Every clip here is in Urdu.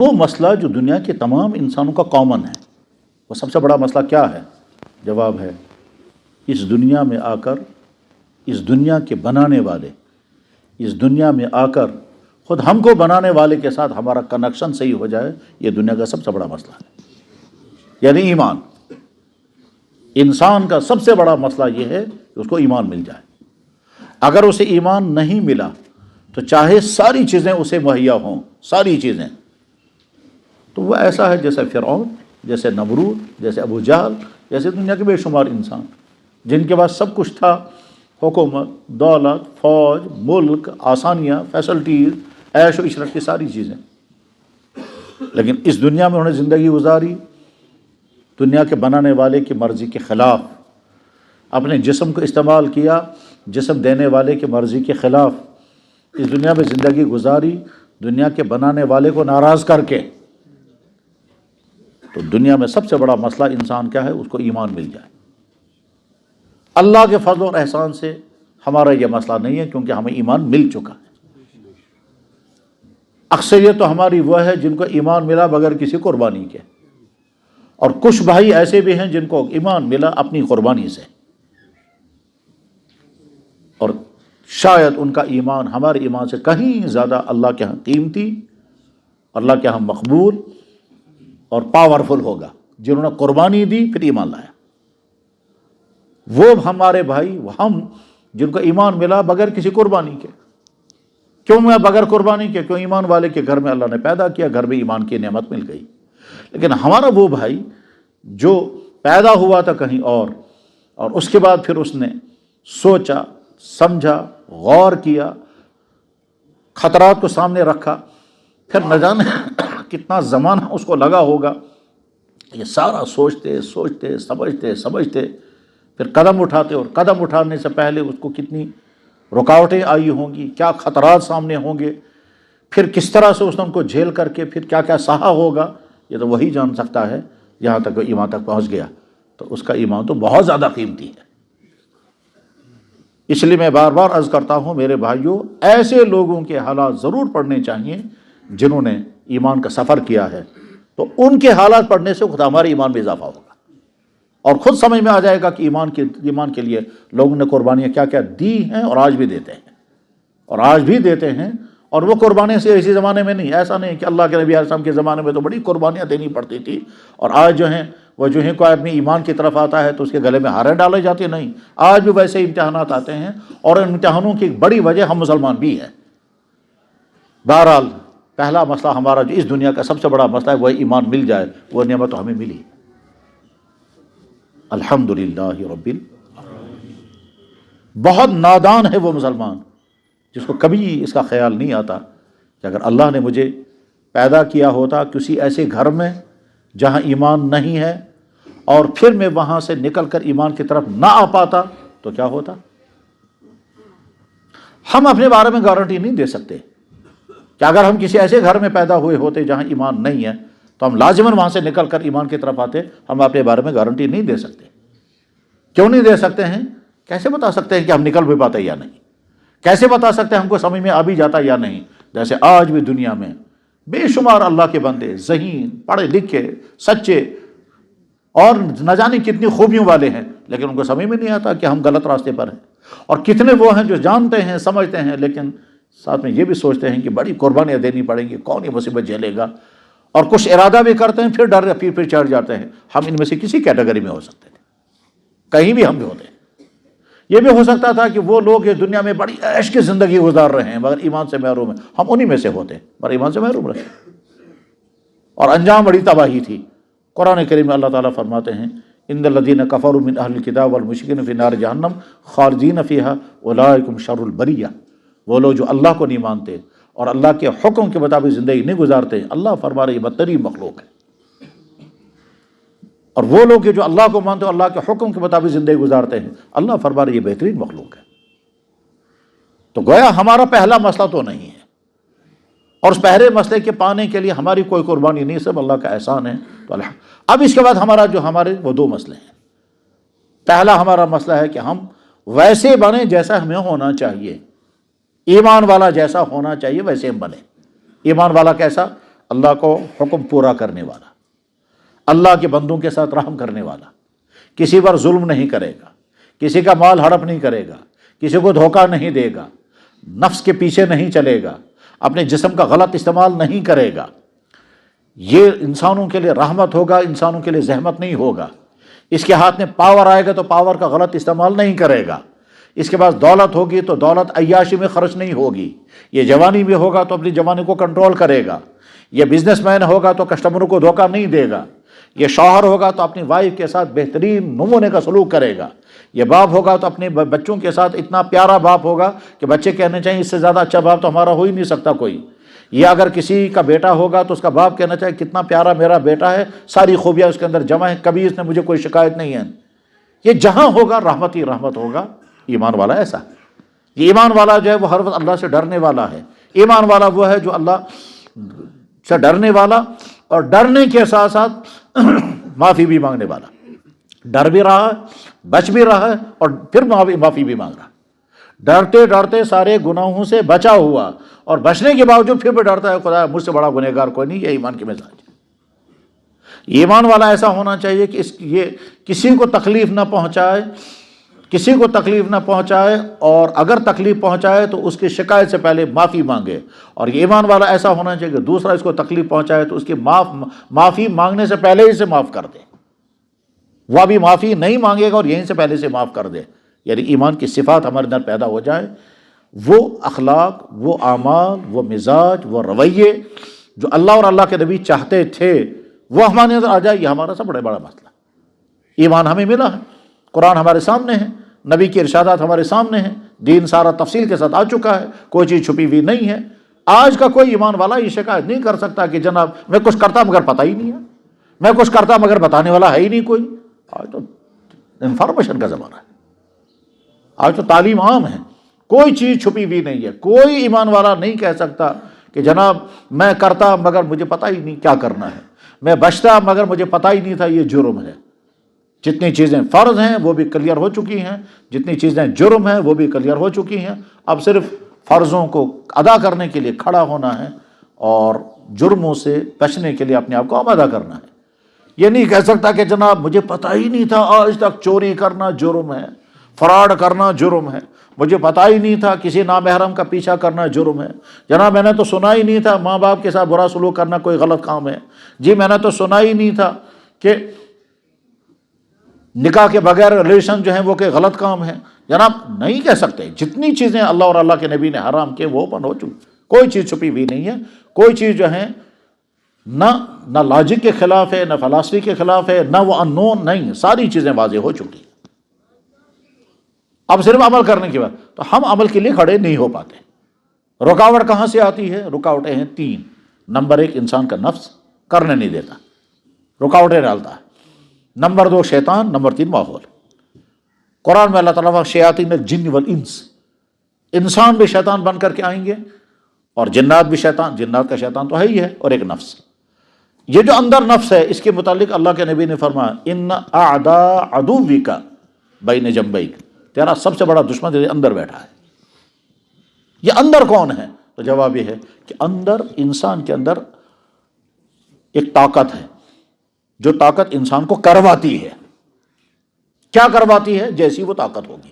وہ مسئلہ جو دنیا کے تمام انسانوں کا کامن ہے، وہ سب سے بڑا مسئلہ کیا ہے؟ جواب ہے، اس دنیا میں آ کر، اس دنیا کے بنانے والے، اس دنیا میں آ کر خود ہم کو بنانے والے کے ساتھ ہمارا کنیکشن صحیح ہو جائے، یہ دنیا کا سب سے بڑا مسئلہ ہے، یعنی ایمان۔ انسان کا سب سے بڑا مسئلہ یہ ہے کہ اس کو ایمان مل جائے۔ اگر اسے ایمان نہیں ملا تو چاہے ساری چیزیں اسے مہیا ہوں، ساری چیزیں، تو وہ ایسا ہے جیسے فرعون، جیسے نمرود، جیسے ابو جہل، جیسے دنیا کے بے شمار انسان جن کے پاس سب کچھ تھا، حکومت، دولت، فوج، ملک، آسانیاں، فیسلٹیز، عیش و عشرت کی ساری چیزیں، لیکن اس دنیا میں انہوں نے زندگی گزاری دنیا کے بنانے والے کی مرضی کے خلاف، اپنے جسم کو استعمال کیا جسم دینے والے کی مرضی کے خلاف، اس دنیا میں زندگی گزاری دنیا کے بنانے والے کو ناراض کر کے۔ تو دنیا میں سب سے بڑا مسئلہ انسان کیا ہے؟ اس کو ایمان مل جائے۔ اللہ کے فضل اور احسان سے ہمارا یہ مسئلہ نہیں ہے، کیونکہ ہمیں ایمان مل چکا ہے۔ اکثریت تو ہماری وہ ہے جن کو ایمان ملا بغیر کسی قربانی کے، اور کچھ بھائی ایسے بھی ہیں جن کو ایمان ملا اپنی قربانی سے، اور شاید ان کا ایمان ہمارے ایمان سے کہیں زیادہ اللہ کے ہاں قیمتی، اللہ کے ہاں مقبول اور پاورفل ہوگا، جنہوں نے قربانی دی پھر ایمان لایا۔ وہ ہمارے بھائی، ہم جن کو ایمان ملا بغیر کسی قربانی کے۔ کیوں میں بغیر قربانی کے؟ کیوں ایمان والے کے گھر میں اللہ نے پیدا کیا، گھر میں ایمان کی نعمت مل گئی۔ لیکن ہمارا وہ بھائی جو پیدا ہوا تھا کہیں اور اس کے بعد پھر اس نے سوچا، سمجھا، غور کیا، خطرات کو سامنے رکھا، پھر نہ جانے کتنا زمانہ اس کو لگا ہوگا یہ سارا سوچتے سوچتے سمجھتے پھر قدم اٹھاتے، اور قدم اٹھانے سے پہلے اس کو کتنی رکاوٹیں آئی ہوں گی، کیا خطرات سامنے ہوں گے، پھر کس طرح سے اس نے ان کو جھیل کر کے پھر کیا کیا سہا ہوگا، یہ تو وہی جان سکتا ہے۔ یہاں تک وہ ایمان تک پہنچ گیا تو اس کا ایمان تو بہت زیادہ قیمتی ہے۔ اس لیے میں بار بار عرض کرتا ہوں میرے بھائیوں، ایسے لوگوں کے حالات ضرور پڑھنے چاہیے جنہوں نے ایمان کا سفر کیا ہے، تو ان کے حالات پڑھنے سے خود ہمارے ایمان میں اضافہ ہوگا، اور خود سمجھ میں آ جائے گا کہ ایمان کے لیے لوگوں نے قربانیاں کیا کیا دی ہیں، اور آج بھی دیتے ہیں، اور وہ قربانیاں سے اسی زمانے میں نہیں، ایسا نہیں کہ اللہ کے نبی علیہ السلام کے زمانے میں تو بڑی قربانیاں دینی پڑتی تھی، اور آج جو ہیں وہ جو ہیں کوئی آدمی ایمان کی طرف آتا ہے تو اس کے گلے میں ہاریں ڈالے جاتے نہیں، آج بھی ویسے امتحانات آتے ہیں، اور ان امتحانوں کی بڑی وجہ ہم مسلمان بھی ہیں۔ بہرحال پہلا مسئلہ ہمارا جو اس دنیا کا سب سے بڑا مسئلہ ہے وہ ایمان مل جائے، وہ نعمت تو ہمیں ملی، الحمدللہ رب العالمین۔ بہت نادان ہے وہ مسلمان جس کو کبھی اس کا خیال نہیں آتا کہ اگر اللہ نے مجھے پیدا کیا ہوتا کسی ایسے گھر میں جہاں ایمان نہیں ہے، اور پھر میں وہاں سے نکل کر ایمان کی طرف نہ آ پاتا تو کیا ہوتا۔ ہم اپنے بارے میں گارنٹی نہیں دے سکتے کہ اگر ہم کسی ایسے گھر میں پیدا ہوئے ہوتے جہاں ایمان نہیں ہے تو ہم لازماً وہاں سے نکل کر ایمان کی طرف آتے۔ ہم اپنے بارے میں گارنٹی نہیں دے سکتے۔ کیوں نہیں دے سکتے ہیں؟ کیسے بتا سکتے ہیں کہ ہم نکل بھی پاتے یا نہیں؟ کیسے بتا سکتے ہیں ہم کو سمجھ میں آ بھی جاتا یا نہیں؟ جیسے آج بھی دنیا میں بے شمار اللہ کے بندے، ذہین، پڑھے لکھے، سچے، اور نہ جانے کتنی خوبیوں والے ہیں، لیکن ان کو سمجھ میں نہیں آتا کہ ہم غلط راستے پر ہیں۔ اور کتنے وہ ہیں جو جانتے ہیں، سمجھتے ہیں، لیکن ساتھ میں یہ بھی سوچتے ہیں کہ بڑی قربانیاں دینی پڑیں گی، کون یہ مصیبت جھیلے گا، اور کچھ ارادہ بھی کرتے ہیں، پھر ڈر پھر چڑھ جاتے ہیں۔ ہم ان میں سے کسی کیٹیگری میں ہو سکتے تھے، کہیں بھی ہم بھی ہوتے ہیں۔ یہ بھی ہو سکتا تھا کہ وہ لوگ اس دنیا میں بڑی عیش کی زندگی گزار رہے ہیں مگر ایمان سے محروم ہیں، ہم انہی میں سے ہوتے مگر ایمان سے محروم رہے، اور انجام بڑی تباہی تھی۔ قرآن کریم میں اللہ تعالیٰ فرماتے ہیں ان الذین کفروا من اہل الکتاب والمشرکین فی نار جہنم خالدین فیہا اولئک هم شر البریہ۔ وہ لوگ جو اللہ کو نہیں مانتے اور اللہ کے حکم کے مطابق زندگی نہیں گزارتے، اللہ فرما رہے یہ بدترین مخلوق ہے۔ اور وہ لوگ جو اللہ کو مانتے اور اللہ کے حکم کے مطابق زندگی گزارتے ہیں، اللہ فرما رہے یہ بہترین مخلوق ہے۔ تو گویا ہمارا پہلا مسئلہ تو نہیں ہے، اور اس پہلے مسئلے کے پانے کے لیے ہماری کوئی قربانی نہیں، سب اللہ کا احسان ہے۔ تو اب اس کے بعد ہمارے وہ دو مسئلے ہیں۔ پہلا ہمارا مسئلہ ہے کہ ہم ویسے بنیں جیسا ہمیں ہونا چاہیے، ایمان والا جیسا ہونا چاہیے ویسے ہم بنیں۔ ایمان والا کیسا؟ اللہ کو حکم پورا کرنے والا، اللہ کے بندوں کے ساتھ رحم کرنے والا، کسی پر ظلم نہیں کرے گا، کسی کا مال ہڑپ نہیں کرے گا، کسی کو دھوکہ نہیں دے گا، نفس کے پیچھے نہیں چلے گا، اپنے جسم کا غلط استعمال نہیں کرے گا، یہ انسانوں کے لیے رحمت ہوگا، انسانوں کے لیے زحمت نہیں ہوگا۔ اس کے ہاتھ میں پاور آئے گا تو پاور کا غلط استعمال نہیں کرے گا، اس کے پاس دولت ہوگی تو دولت عیاشی میں خرچ نہیں ہوگی، یہ جوانی میں ہوگا تو اپنی جوانی کو کنٹرول کرے گا، یہ بزنس مین ہوگا تو کسٹمروں کو دھوکہ نہیں دے گا، یہ شوہر ہوگا تو اپنی وائف کے ساتھ بہترین نمونے کا سلوک کرے گا، یہ باپ ہوگا تو اپنے بچوں کے ساتھ اتنا پیارا باپ ہوگا کہ بچے کہنے چاہیے اس سے زیادہ اچھا باپ تو ہمارا ہو ہی نہیں سکتا کوئی۔ یہ اگر کسی کا بیٹا ہوگا تو اس کا باپ کہنا چاہے کتنا پیارا میرا بیٹا ہے، ساری خوبیاں اس کے اندر جمع ہیں، کبھی اس نے مجھے کوئی شکایت نہیں ہے۔ یہ جہاں ہوگا رحمت ہی رحمت ہوگا۔ ایمان والا ایسا ہے، یہ ایمان والا جو ہے وہ ہر وقت اللہ سے ڈرنے والا ہے۔ ایمان والا وہ ہے جو اللہ سے ڈرنے والا اور ڈرنے کے ساتھ ساتھ معافی بھی مانگنے والا، ڈر بھی رہا ہے، بچ بھی رہا ہے اور پھر معافی بھی مانگ رہا ہے، ڈرتے ڈرتے سارے گناہوں سے بچا ہوا اور بچنے کے باوجود پھر بھی ڈرتا ہے خدا مجھ سے بڑا گنہگار کوئی نہیں۔ یہ ایمان کی مزاج ہے۔ ایمان والا ایسا ہونا چاہیے کہ یہ کسی کو تکلیف نہ پہنچائے، کسی کو تکلیف نہ پہنچائے، اور اگر تکلیف پہنچائے تو اس کی شکایت سے پہلے معافی مانگے، اور یہ ایمان والا ایسا ہونا چاہیے کہ دوسرا اس کو تکلیف پہنچائے تو اس کی معافی مانگنے سے پہلے ہی سے معاف کر دے، وہ بھی معافی نہیں مانگے گا اور یہیں سے پہلے سے معاف کر دے۔ یعنی ایمان کی صفات ہمارے اندر پیدا ہو جائے، وہ اخلاق، وہ اعمال، وہ مزاج، وہ رویے جو اللہ اور اللہ کے نبی چاہتے تھے وہ ہمارے اندر آ جائے۔ یہ ہمارا سب بڑا مسئلہ۔ ایمان ہمیں ملا ہے، قرآن ہمارے سامنے ہے، نبی کی ارشادات ہمارے سامنے ہیں، دین سارا تفصیل کے ساتھ آ چکا ہے، کوئی چیز چھپی ہوئی نہیں ہے۔ آج کا کوئی ایمان والا یہ شکایت نہیں کر سکتا کہ جناب میں کچھ کرتا مگر پتہ ہی نہیں ہے، میں کچھ کرتا مگر بتانے والا ہے ہی نہیں کوئی۔ آج تو انفارمیشن کا زمانہ ہے، آج تو تعلیم عام ہے، کوئی چیز چھپی ہوئی نہیں ہے۔ کوئی ایمان والا نہیں کہہ سکتا کہ جناب میں کرتا مگر مجھے پتہ ہی نہیں کیا کرنا ہے، میں بچتا مگر مجھے پتہ ہی نہیں تھا یہ جرم ہے۔ جتنی چیزیں فرض ہیں وہ بھی کلیئر ہو چکی ہیں، جتنی چیزیں جرم ہیں وہ بھی کلیئر ہو چکی ہیں، اب صرف فرضوں کو ادا کرنے کے لیے کھڑا ہونا ہے اور جرموں سے بچنے کے لیے اپنے آپ کو آمادہ کرنا ہے۔ یہ نہیں کہہ سکتا کہ جناب مجھے پتہ ہی نہیں تھا آج تک چوری کرنا جرم ہے، فراڈ کرنا جرم ہے، مجھے پتہ ہی نہیں تھا کسی نامحرم کا پیچھا کرنا جرم ہے، جناب میں نے تو سنا ہی نہیں تھا ماں باپ کے ساتھ برا سلوک کرنا کوئی غلط کام ہے، جی میں نے تو سنا ہی نہیں تھا کہ نکاح کے بغیر ریلیشن جو ہیں وہ کہ غلط کام ہے۔ جناب نہیں کہہ سکتے، جتنی چیزیں اللہ اور اللہ کے نبی نے حرام کیے وہ اوپن ہو چکی، کوئی چیز چھپی ہوئی نہیں ہے، کوئی چیز جو ہے نہ لاجک کے خلاف ہے، نہ فلسفی کے خلاف ہے، نہ وہ ان نون نہیں، ساری چیزیں واضح ہو چکی۔ اب صرف عمل کرنے کی بات، تو ہم عمل کے لیے کھڑے نہیں ہو پاتے۔ رکاوٹ کہاں سے آتی ہے؟ رکاوٹیں ہیں تین۔ نمبر ایک انسان کا نفس کرنے نہیں دیتا، رکاوٹیں ڈالتا ہے۔ نمبر دو شیطان، نمبر تین ماحول۔ قرآن میں اللہ تعالیٰ شیاطین الجن والانس، انسان بھی شیطان بن کر کے آئیں گے اور جنات بھی شیطان، جنات کا شیطان تو ہے ہی ہے، اور ایک نفس۔ یہ جو اندر نفس ہے اس کے متعلق اللہ کے نبی نے فرمایا ان اعداء عدوک بین جنبیک، تیرا سب سے بڑا دشمن تیرے اندر بیٹھا ہے۔ یہ اندر کون ہے؟ تو جواب یہ ہے کہ اندر انسان کے اندر ایک طاقت ہے جو طاقت انسان کو کرواتی ہے۔ کیا کرواتی ہے؟ جیسی وہ طاقت ہوگی۔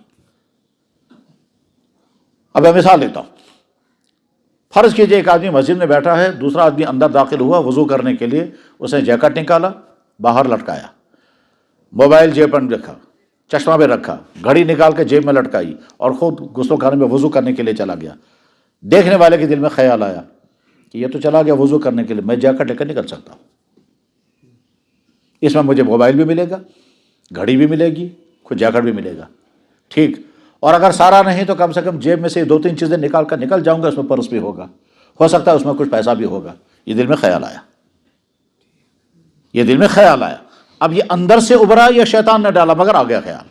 اب میں مثال دیتا ہوں۔ فرض کیجئے ایک آدمی مسجد میں بیٹھا ہے، دوسرا آدمی اندر داخل ہوا وضو کرنے کے لیے، اس نے جیکٹ نکالا، باہر لٹکایا، موبائل جیب پر رکھا، چشمہ پہ رکھا، گھڑی نکال کے جیب میں لٹکائی اور خود غسل خانے میں وضو کرنے کے لیے چلا گیا۔ دیکھنے والے کے دل میں خیال آیا کہ یہ تو چلا گیا وضو کرنے کے لیے، میں جیکٹ لے کر نکل سکتا ہوں، اس میں مجھے موبائل بھی ملے گا، گھڑی بھی ملے گی، خود جیکٹ بھی ملے گا، ٹھیک۔ اور اگر سارا نہیں تو کم سے کم جیب میں سے دو تین چیزیں نکال کر نکل جاؤں گا، اس میں پرس بھی ہوگا، ہو سکتا ہے اس میں کچھ پیسہ بھی ہوگا۔ یہ دل میں خیال آیا، یہ دل میں خیال آیا۔ اب یہ اندر سے ابھرا یا شیطان نے ڈالا، مگر آ گیا خیال۔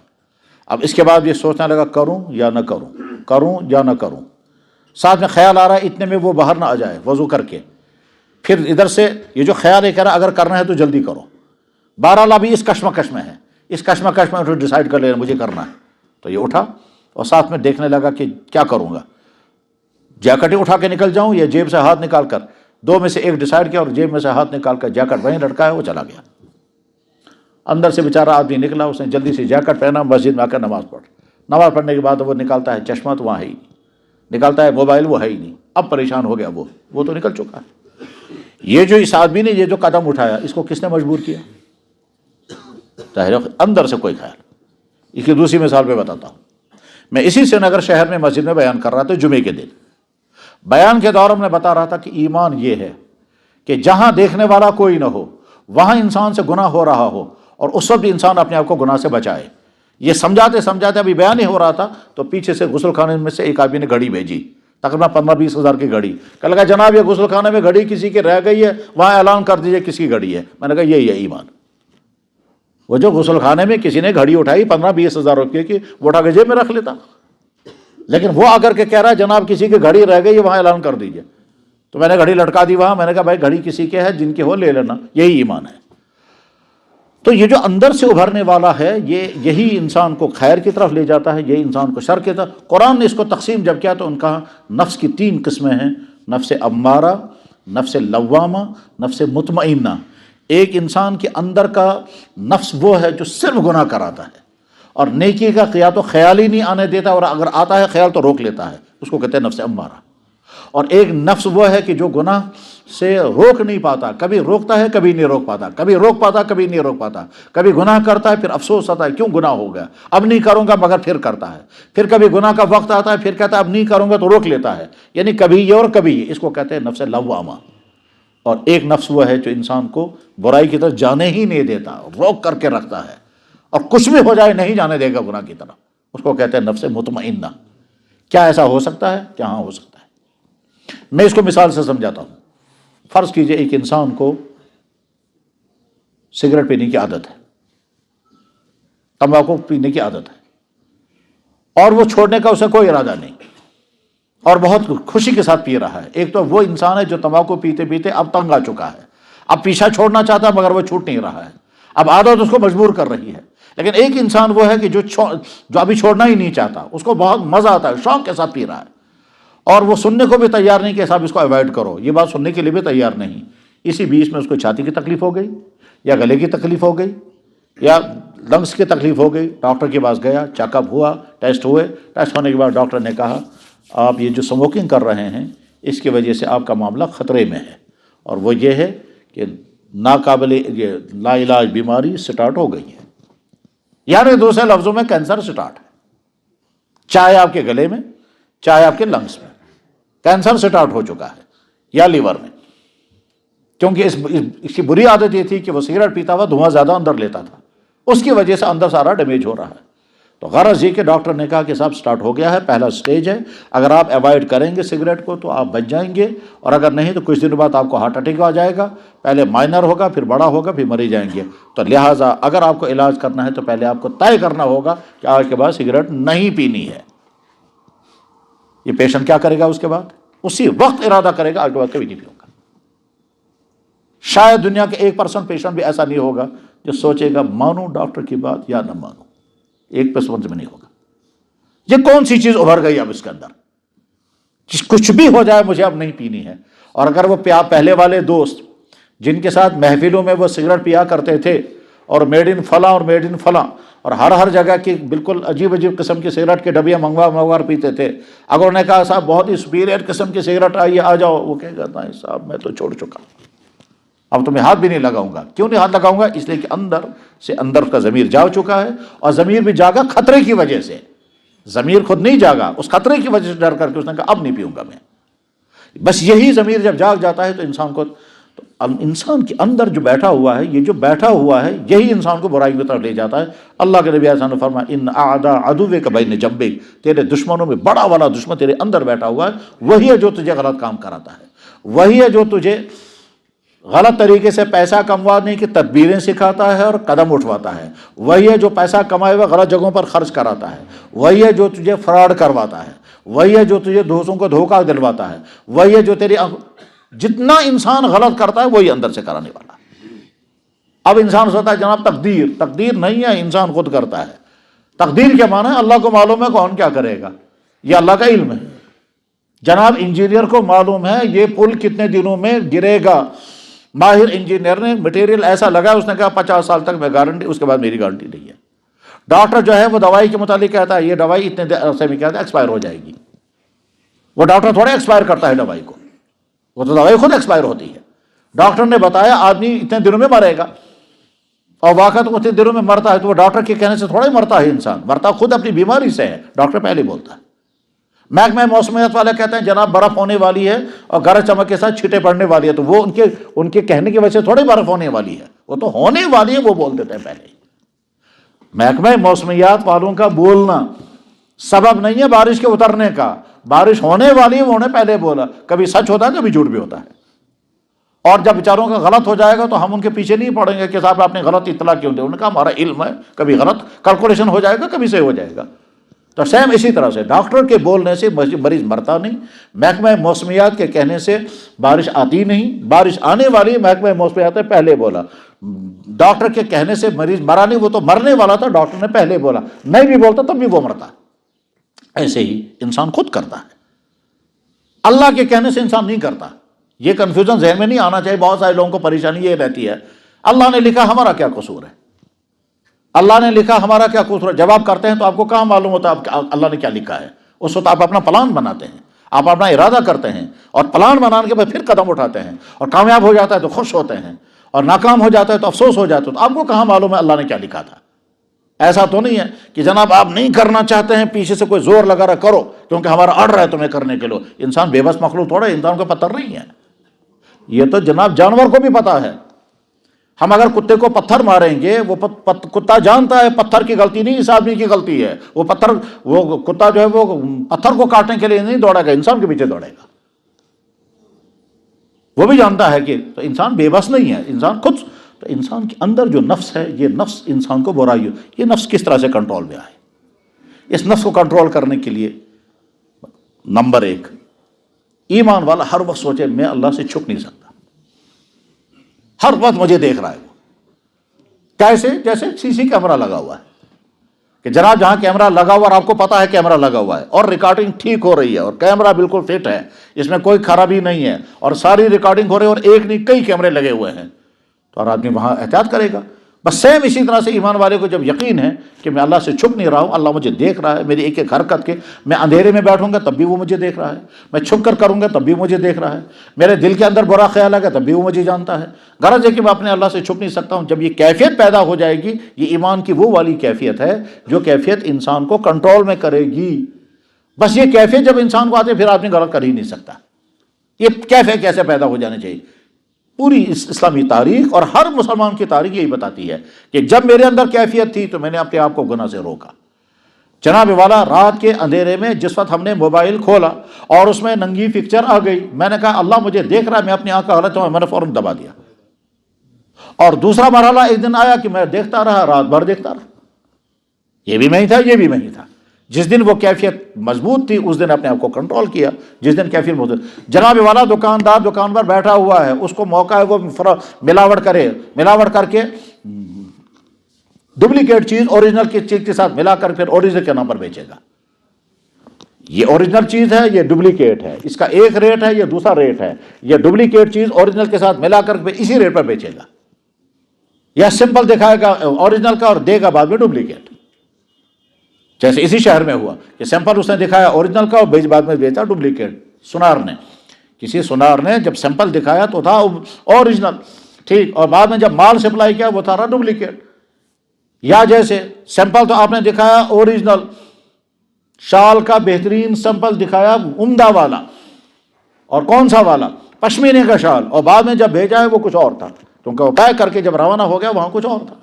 اب اس کے بعد یہ سوچنے لگا کروں یا نہ کروں، کروں یا نہ کروں۔ ساتھ میں خیال آ رہا ہے اتنے میں وہ باہر نہ آ جائے وضو کر کے، پھر ادھر سے یہ جو خیال ہے کہہ رہا اگر کرنا ہے تو جلدی کرو۔ بہرحال ابھی اس کشمکش میں ہے، اس کشمکش میں ڈیسائیڈ کر لینا مجھے کرنا ہے، تو یہ اٹھا اور ساتھ میں دیکھنے لگا کہ کیا کروں گا، جیکٹ ہی اٹھا کے نکل جاؤں یا جیب سے ہاتھ نکال کر دو میں سے ایک ڈیسائیڈ کیا اور جیب میں سے ہاتھ نکال کر جیکٹ وہیں لٹکایا، وہ چلا گیا۔ اندر سے بیچارہ آدمی نکلا، اس نے جلدی سے جیکٹ پہنا، مسجد میں آ کر نماز پڑھنے کے بعد وہ نکالتا ہے چشمہ تو وہاں ہے ہی نہیں، نکالتا ہے موبائل، وہ ہے ہی نہیں۔ اب پریشان ہو گیا، وہ تو نکل چکا ہے۔ یہ جو اس آدمی نے یہ جو قدم اٹھایا، اس کو کس نے مجبور کیا؟ اندر سے کوئی خیال۔ اس کی دوسری مثال پہ بتاتا ہوں۔ میں اسی سری نگر شہر میں مسجد میں بیان کر رہا تھا جمعے کے دن۔ بیان کے دوران میں بتا رہا تھا کہ ایمان یہ ہے کہ جہاں دیکھنے والا کوئی نہ ہو وہاں انسان سے گناہ ہو رہا ہو اور اس وقت بھی انسان اپنے آپ کو گناہ سے بچائے۔ یہ سمجھاتے ابھی بیان ہی ہو رہا تھا تو پیچھے سے غسل خانے میں سے ایک آدمی نے گھڑی بھیجی، تقریباً 15-20 ہزار کی گھڑی۔ کہنے لگا جناب یہ غسل خانے میں گھڑی کسی کی رہ گئی ہے، وہاں اعلان کر دیجئے کس کی گھڑی ہے۔ میں نے کہا یہی ہے ایمان۔ وہ جو غسل خانے میں کسی نے گھڑی اٹھائی 15-20 ہزار روپے کی، وہ اٹھا کے جیب میں رکھ لیتا، لیکن وہ آ کر کے کہہ رہا ہے جناب کسی کی گھڑی رہ گئی ہے، وہاں اعلان کر دیجئے۔ تو میں نے گھڑی لٹکا دی وہاں، میں نے کہا بھائی گھڑی کسی کے ہے، جن کے ہو لے لینا، یہی ایمان ہے۔ تو یہ جو اندر سے ابھرنے والا ہے، یہی انسان کو خیر کی طرف لے جاتا ہے، یہی انسان کو شر کی طرف۔ قرآن نے اس کو تقسیم جب کیا تو ان کا نفس کی 3 قسمیں ہیں، نفس امارہ، نفس لوامہ، نفس مطمئنہ۔ ایک انسان کے اندر کا نفس وہ ہے جو صرف گناہ کراتا ہے اور نیکی کا یا تو خیال ہی نہیں آنے دیتا، اور اگر آتا ہے خیال تو روک لیتا ہے، اس کو کہتے ہیں نفس امارہ۔ اور ایک نفس وہ ہے کہ جو گناہ سے روک نہیں پاتا، کبھی روکتا ہے کبھی نہیں روک پاتا، کبھی روک پاتا کبھی نہیں روک پاتا، کبھی گناہ کرتا ہے پھر افسوس آتا ہے کیوں گناہ ہو گیا، اب نہیں کروں گا مگر پھر کرتا ہے، پھر کبھی گناہ کا وقت آتا ہے پھر کہتا ہے اب نہیں کروں گا تو روک لیتا ہے، یعنی کبھی یہ اور کبھی یہ، اس کو کہتے ہیں نفس لوامہ۔ اور ایک نفس وہ ہے جو انسان کو برائی کی طرف جانے ہی نہیں دیتا، روک کر کے رکھتا ہے، اور کچھ بھی ہو جائے نہیں جانے دے گا گناہ کی طرف، اس کو کہتے ہیں نفس مطمئنہ۔ کیا ایسا ہو سکتا ہے؟ کیا ہاں ہو سکتا ہے۔ میں اس کو مثال سے سمجھاتا ہوں۔ فرض کیجئے ایک انسان کو سگریٹ پینے کی عادت ہے، تمباکو پینے کی عادت ہے، اور وہ چھوڑنے کا اسے کوئی ارادہ نہیں اور بہت خوشی کے ساتھ پی رہا ہے۔ ایک تو وہ انسان ہے جو تمباکو پیتے پیتے اب تنگ آ چکا ہے، اب پیچھا چھوڑنا چاہتا ہے مگر وہ چھوٹ نہیں رہا ہے، اب عادت اس کو مجبور کر رہی ہے۔ لیکن ایک انسان وہ ہے کہ جو ابھی چھوڑنا ہی نہیں چاہتا، اس کو بہت مزہ آتا ہے، شوق کے ساتھ پی رہا ہے، اور وہ سننے کو بھی تیار نہیں کہ صاحب اس کو اوائڈ کرو، یہ بات سننے کے لیے بھی تیار نہیں۔ اسی بیچ میں اس کو چھاتی کی تکلیف ہو گئی، یا گلے کی تکلیف ہو گئی، یا لنگس کی تکلیف ہو گئی، ڈاکٹر کے پاس گیا، چیک اپ ہوا، ٹیسٹ ہوئے، ٹیسٹ ہونے کے بعد ڈاکٹر نے کہا آپ یہ جو اسموکنگ کر رہے ہیں اس کی وجہ سے آپ کا معاملہ خطرے میں ہے، اور وہ یہ ہے کہ ناقابل یہ لا علاج بیماری سٹارٹ ہو گئی ہے، یعنی دوسرے لفظوں میں کینسر سٹارٹ ہے، چاہے آپ کے گلے میں چاہے آپ کے لنگس میں کینسر سٹارٹ ہو چکا ہے، یا لیور میں، کیونکہ اس کی بری عادت یہ تھی کہ وہ سگریٹ پیتا ہوا دھواں زیادہ اندر لیتا تھا، اس کی وجہ سے اندر سارا ڈیمیج ہو رہا ہے۔ تو غرض یہ کہ ڈاکٹر نے کہا کہ صاحب سٹارٹ ہو گیا ہے، پہلا سٹیج ہے، اگر آپ اوائڈ کریں گے سگریٹ کو تو آپ بچ جائیں گے، اور اگر نہیں تو کچھ دن بعد آپ کو ہارٹ اٹیک آ جائے گا، پہلے مائنر ہوگا پھر بڑا ہوگا پھر مر جائیں گے۔ تو لہٰذا اگر آپ کو علاج کرنا ہے تو پہلے آپ کو طے کرنا ہوگا کہ آج کے بعد سگریٹ نہیں پینی ہے۔ یہ پیشنٹ کیا کرے گا اس کے بعد؟ اسی وقت ارادہ کرے گا آج کے بعد کبھی نہیں پیوں گا۔ شاید دنیا کے 1% پیشنٹ بھی ایسا نہیں ہوگا جو سوچے گا مانوں ڈاکٹر کی بات یا نہ مانوں، 1% میں نہیں ہوگا۔ یہ کون سی چیز ابھر گئی اب اس کے اندر؟ کچھ بھی ہو جائے مجھے اب نہیں پینی ہے۔ اور اگر وہ پہلے والے دوست جن کے ساتھ محفلوں میں وہ سگریٹ پیا کرتے تھے اور میڈ ان فلاں اور میڈ ان فلاں اور ہر جگہ کی بالکل عجیب قسم کی سگریٹ کے ڈبیاں منگوا پیتے تھے، اگر انہوں نے کہا صاحب بہت ہی سپیریئر قسم کی سگریٹ آئی ہے آ جاؤ، وہ کہے گا نہیں صاحب میں تو چھوڑ چکا، اب تو میں ہاتھ بھی نہیں لگاؤں گا۔ کیوں نہیں ہاتھ لگاؤں گا؟ اس لیے کہ اندر کا ضمیر جاگ چکا ہے، اور ضمیر بھی جاگا خطرے کی وجہ سے، ضمیر خود نہیں جاگا، اس خطرے کی وجہ سے ڈر کر کے اس نے کہا اب نہیں پیوں گا میں۔ بس یہی ضمیر جب جاگ جاتا ہے تو انسان کے اندر جو بیٹھا ہوا ہے، یہ جو بیٹھا ہوا ہے یہی انسان کو برائی کی طرف لے جاتا ہے۔ اللہ کے نبی نے فرمایا ان اعداء عدوک بین جنبیک، تیرے دشمنوں میں بڑا والا دشمن تیرے اندر بیٹھا ہوا ہے، وہی ہے جو تجھے غلط کام کراتا ہے، وہی ہے جو تجھے غلط طریقے سے پیسہ کموانے کی تدبیریں سکھاتا ہے اور قدم اٹھواتا ہے، وہی ہے جو پیسہ کمائے ہوئے غلط جگہوں پر خرچ کراتا ہے، وہی ہے جو تجھے فراڈ کرواتا ہے، وہی ہے جو تجھے دوستوں کو دھوکہ دلواتا ہے، وہی ہے جو جتنا انسان غلط کرتا ہے وہی اندر سے کرانے والا ہے۔ اب انسان سوچتا ہے جناب تقدیر نہیں ہے، انسان خود کرتا ہے۔ تقدیر کیا معنی ہے؟ اللہ کو معلوم ہے کون کیا کرے گا، یہ اللہ کا علم ہے۔ جناب انجینئر کو معلوم ہے یہ پل کتنے دنوں میں گرے گا، ماہر انجینئر نے مٹیریل ایسا لگا، اس نے کہا 50 سال تک میں گارنٹی، اس کے بعد میری گارنٹی نہیں ہے۔ ڈاکٹر جو ہے وہ دوائی کے متعلق کہتا ہے یہ دوائی اتنے عرصے میں کہتا ہے ایکسپائر ہو جائے گی، وہ ڈاکٹر تھوڑا ایکسپائر کرتا ہے دوائی کو، وہ تو دوائی خود ایکسپائر ہوتی ہے۔ ڈاکٹر نے بتایا آدمی اتنے دنوں میں مرے گا، اور واقعہ تو اتنے دنوں میں مرتا ہے، تو وہ ڈاکٹر کے کہنے سے تھوڑا ہی مرتا ہے، انسان مرتا خود اپنی بیماری سے ہے، ڈاکٹر پہلے بولتا ہے۔ محکمہ موسمیات والے کہتے ہیں جناب برف ہونے والی ہے اور گرج چمک کے ساتھ چھینٹیں پڑنے والی ہے، تو وہ ان کے کہنے کی وجہ سے تھوڑی برف ہونے والی ہے، وہ تو ہونے والی ہے، وہ بول دیتے ہیں پہلے۔ محکمہ موسمیات والوں کا بولنا سبب نہیں ہے بارش کے اترنے کا، بارش ہونے والی ہے وہ انہیں پہلے بولا، کبھی سچ ہوتا ہے کبھی جھوٹ بھی ہوتا ہے۔ اور جب بیچاروں کا غلط ہو جائے گا تو ہم ان کے پیچھے نہیں پڑیں گے کہ صاحب آپ نے غلط اطلاع کیوں دے، انہوں نے کہا ہمارا علم ہے، کبھی غلط کیلکولیشن ہو جائے گا کبھی صحیح ہو جائے گا۔ تو سیم اسی طرح سے ڈاکٹر کے بولنے سے مریض مرتا نہیں، محکمہ موسمیات کے کہنے سے بارش آتی نہیں، بارش آنے والی ہے، محکمہ موسمیات نے پہلے بولا، ڈاکٹر کے کہنے سے مریض مرا نہیں، وہ تو مرنے والا تھا، ڈاکٹر نے پہلے بولا، نہیں بھی بولتا تب بھی وہ مرتا۔ ایسے ہی انسان خود کرتا ہے، اللہ کے کہنے سے انسان نہیں کرتا۔ یہ کنفیوژن ذہن میں نہیں آنا چاہیے، بہت سارے لوگوں کو پریشانی یہ رہتی ہے اللہ نے لکھا ہمارا کیا قصور ہے، اللہ نے لکھا ہمارا کیا قصور ہے۔ جب آپ کرتے ہیں تو آپ کو کہاں معلوم ہوتا ہے اللہ نے کیا لکھا ہے؟ اس وقت آپ اپنا پلان بناتے ہیں، آپ اپنا ارادہ کرتے ہیں، اور پلان بنانے کے بعد پھر قدم اٹھاتے ہیں، اور کامیاب ہو جاتا ہے تو خوش ہوتے ہیں، اور ناکام ہو جاتا ہے تو افسوس ہو جاتا ہے۔ تو آپ کو کہاں معلوم ہے اللہ نے کیا لکھا تھا؟ ایسا تو نہیں ہے کہ جناب آپ نہیں کرنا چاہتے ہیں، پیچھے سے کوئی زور لگا رہا کرو کیونکہ ہمارا آرڈر ہے تمہیں کرنے کے لیے۔ انسان بے بس مخلوق تھوڑا ہے، انسان کو پتھر نہیں ہے، یہ تو جناب جانور کو بھی پتا ہے۔ ہم اگر کتے کو پتھر ماریں گے، وہ کتا جانتا ہے پتھر کی غلطی نہیں اس آدمی کی غلطی ہے، وہ کتا جو ہے وہ پتھر کو کاٹنے کے لیے نہیں دوڑے گا، انسان کے پیچھے دوڑے گا، وہ بھی جانتا ہے کہ تو انسان بے بس نہیں ہے، انسان خود۔ تو انسان کے اندر جو نفس ہے، یہ نفس انسان کو برائی، یہ نفس کس طرح سے کنٹرول میں آئے؟ اس نفس کو کنٹرول کرنے کے لیے نمبر 1، ایمان والا ہر وقت سوچے میں اللہ سے چھپ نہیں سکتا، ہر وقت مجھے دیکھ رہا ہے وہ۔ کیسے؟ جیسے سی سی کیمرہ لگا ہوا ہے کہ جناب جہاں کیمرہ لگا ہوا اور آپ کو پتا ہے کیمرہ لگا ہوا ہے اور ریکارڈنگ ٹھیک ہو رہی ہے اور کیمرہ بالکل فٹ ہے، اس میں کوئی خرابی نہیں ہے اور ساری ریکارڈنگ ہو رہی ہے اور ایک نہیں کئی کیمرے لگے ہوئے ہیں، تو اور آدمی وہاں احتیاط کرے گا۔ بس سیم اسی طرح سے ایمان والے کو جب یقین ہے کہ میں اللہ سے چھپ نہیں رہا ہوں، اللہ مجھے دیکھ رہا ہے، میری ایک ایک حرکت کے، میں اندھیرے میں بیٹھوں گا تب بھی وہ مجھے دیکھ رہا ہے، میں چھپ کر کروں گا تب بھی مجھے دیکھ رہا ہے، میرے دل کے اندر برا خیال آ گیا تب بھی وہ مجھے جانتا ہے۔ غرض ہے کہ میں اپنے اللہ سے چھپ نہیں سکتا ہوں۔ جب یہ کیفیت پیدا ہو جائے گی، یہ ایمان کی وہ والی کیفیت ہے جو کیفیت انسان کو کنٹرول میں کرے گی۔ بس یہ کیفیت جب انسان کو آتے پھر آدمی غلط کر ہی نہیں سکتا۔ یہ کیفیت کیسے پیدا ہو جانے چاہیے؟ پوری اسلامی تاریخ اور ہر مسلمان کی تاریخ یہی بتاتی ہے کہ جب میرے اندر کیفیت تھی تو میں نے اپنے آپ کو گناہ سے روکا۔ جناب والا رات کے اندھیرے میں جس وقت ہم نے موبائل کھولا اور اس میں ننگی پکچر آ گئی، میں نے کہا اللہ مجھے دیکھ رہا ہے، میں اپنی آنکھ کا غلط ہوں، میں نے فوراً دبا دیا۔ اور دوسرا مرحلہ ایک دن آیا کہ میں دیکھتا رہا، رات بھر دیکھتا رہا، یہ بھی میں ہی تھا، یہ بھی میں ہی تھا۔ جس دن وہ کیفیت مضبوط تھی اس دن اپنے آپ کو کنٹرول کیا، جس دن کیفیت مضبوط۔ جناب والا دکاندار دکان پر بیٹھا ہوا ہے، اس کو موقع ہے وہ ملاوٹ کرے، ملاوٹ کر کے ڈپلیکیٹ چیز اوریجنل کی چیز کے ساتھ ملا کر پھر اوریجنل کے نام پر بیچے گا۔ یہ اوریجنل چیز ہے، یہ ڈپلیکیٹ ہے، اس کا ایک ریٹ ہے، یہ دوسرا ریٹ ہے۔ یہ ڈپلیکیٹ چیز اوریجنل کے ساتھ ملا کر اسی ریٹ پر بیچے گا، یا سمپل دکھائے گا اوریجنل کا اور دے گا بعد میں ڈپلیکیٹ۔ جیسے اسی شہر میں ہوا کہ سیمپل اس نے دکھایا اوریجنل کا اور بعد میں بیچا ڈپلیکیٹ۔ سنار نے، کسی سنار نے جب سیمپل دکھایا تو تھا اوریجنل، ٹھیک، اور بعد میں جب مال سپلائی کیا وہ تھا ڈپلیکیٹ۔ یا جیسے سیمپل تو آپ نے دکھایا اوریجنل، شال کا بہترین سیمپل دکھایا عمدہ والا، اور کون سا والا؟ پشمینے کا شال، اور بعد میں جب بھیجا ہے وہ کچھ اور تھا، کیونکہ وہ پیک کر کے جب روانہ ہو گیا وہاں کچھ اور تھا۔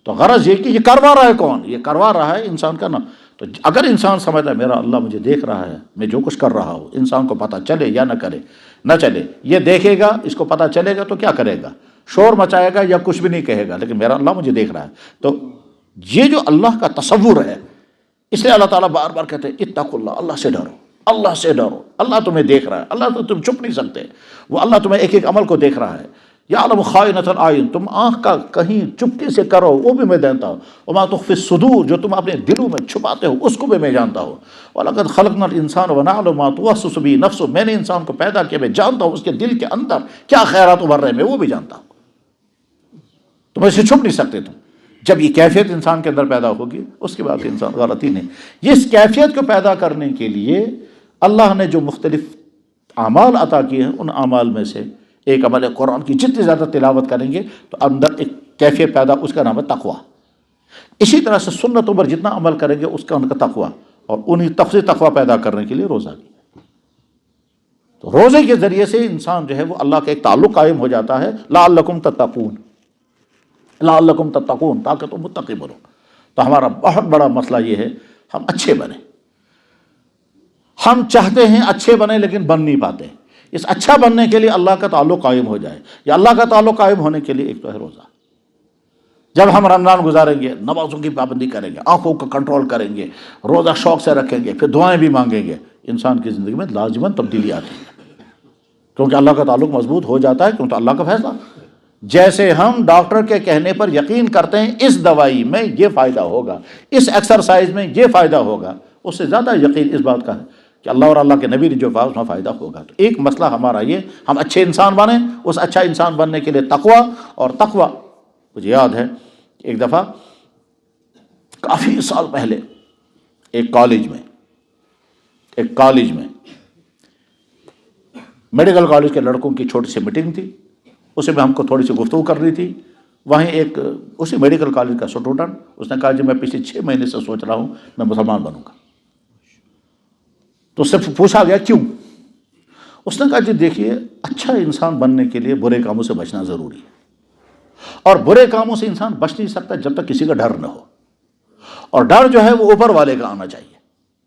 تو غرض یہ کہ یہ کروا رہا ہے کون؟ یہ کروا رہا ہے انسان کا نام۔ تو اگر انسان سمجھتا ہے میرا اللہ مجھے دیکھ رہا ہے، میں جو کچھ کر رہا ہوں، انسان کو پتہ چلے یا نہ کرے نہ چلے، یہ دیکھے گا، اس کو پتہ چلے گا تو کیا کرے گا؟ شور مچائے گا یا کچھ بھی نہیں کہے گا، لیکن میرا اللہ مجھے دیکھ رہا ہے۔ تو یہ جو اللہ کا تصور ہے، اس لیے اللہ تعالیٰ بار بار کہتے ہیں اتقوا اللہ، اللہ سے ڈرو، اللہ سے ڈرو، اللہ تمہیں دیکھ رہا ہے، اللہ تو تم چھپ نہیں سکتے، وہ اللہ تمہیں ایک ایک عمل کو دیکھ رہا ہے۔ یعلم خائنۃ العین، تم آنکھ کا کہیں چپکے سے کرو وہ بھی میں جانتا ہوں، وما تخفی الصدور، جو تم اپنے دلوں میں چھپاتے ہو اس کو بھی میں جانتا ہوں، وَلَقَدْ خَلَقْنَا الْإِنسَانَ وَنَعْلَمُ مَا تُوَسْوِسُ بِهِ نَفْسُهُ، میں نے انسان کو پیدا کیا، میں جانتا ہوں اس کے دل کے اندر کیا خیرات ابھر رہے ہیں، میں وہ بھی جانتا ہوں، تم اسے چھپ نہیں سکتے تم۔ جب یہ کیفیت انسان کے اندر پیدا ہوگی اس کے بعد انسان غلطی نہیں۔ اس کیفیت کو پیدا کرنے کے لیے اللہ نے جو مختلف اعمال عطا کیے ہیں، ان اعمال میں سے ایک عمل ہے قرآن کی جتنی زیادہ تلاوت کریں گے تو اندر ایک کیفیت پیدا، اس کا نام ہے تقویٰ۔ اسی طرح سے سنتوں پر جتنا عمل کریں گے اس کا ان کا تقویٰ، اور انہی تقویٰ پیدا کرنے کے لیے روزہ بھی۔ تو روزے کے ذریعے سے انسان جو ہے وہ اللہ کا ایک تعلق قائم ہو جاتا ہے، لعلکم تتقون، لعلکم تتقون، تاکہ تم متقی بنو۔ تو ہمارا بہت بڑا مسئلہ یہ ہے ہم اچھے بنیں۔ ہم چاہتے ہیں اچھے بنیں لیکن بن نہیں پاتے۔ اس اچھا بننے کے لیے اللہ کا تعلق قائم ہو جائے، یا اللہ کا تعلق قائم ہونے کے لیے ایک تو ہے روزہ۔ جب ہم رمضان گزاریں گے، نمازوں کی پابندی کریں گے، آنکھوں کو کنٹرول کریں گے، روزہ شوق سے رکھیں گے، پھر دعائیں بھی مانگیں گے، انسان کی زندگی میں لازماً تبدیلی آتی ہے، کیونکہ اللہ کا تعلق مضبوط ہو جاتا ہے، کیونکہ اللہ کا فیصلہ۔ جیسے ہم ڈاکٹر کے کہنے پر یقین کرتے ہیں اس دوائی میں یہ فائدہ ہوگا، اس ایکسرسائز میں یہ فائدہ ہوگا، اس سے زیادہ یقین اس بات کا ہے کہ اللہ اور اللہ کے نبی نے جو کہا اس میں فائدہ ہوگا۔ تو ایک مسئلہ ہمارا یہ، ہم اچھے انسان بنیں، اس اچھا انسان بننے کے لیے تقویٰ، اور تقویٰ مجھے یاد ہے ایک دفعہ کافی سال پہلے ایک کالج میں میڈیکل کالج کے لڑکوں کی چھوٹی سی میٹنگ تھی، اسے میں ہم کو تھوڑی سی گفتگو کرنی تھی۔ وہیں ایک اسی میڈیکل کالج کا اسٹوڈنٹ، اس نے کہا جی میں پچھلے 6 مہینے سے سوچ رہا ہوں میں مسلمان بنوں گا۔ تو اس سے پوچھا گیا کیوں؟ اس نے کہا جی دیکھیے، اچھا انسان بننے کے لیے برے کاموں سے بچنا ضروری ہے، اور برے کاموں سے انسان بچ نہیں سکتا جب تک کسی کا ڈر نہ ہو، اور ڈر جو ہے وہ اوپر والے کا آنا چاہیے۔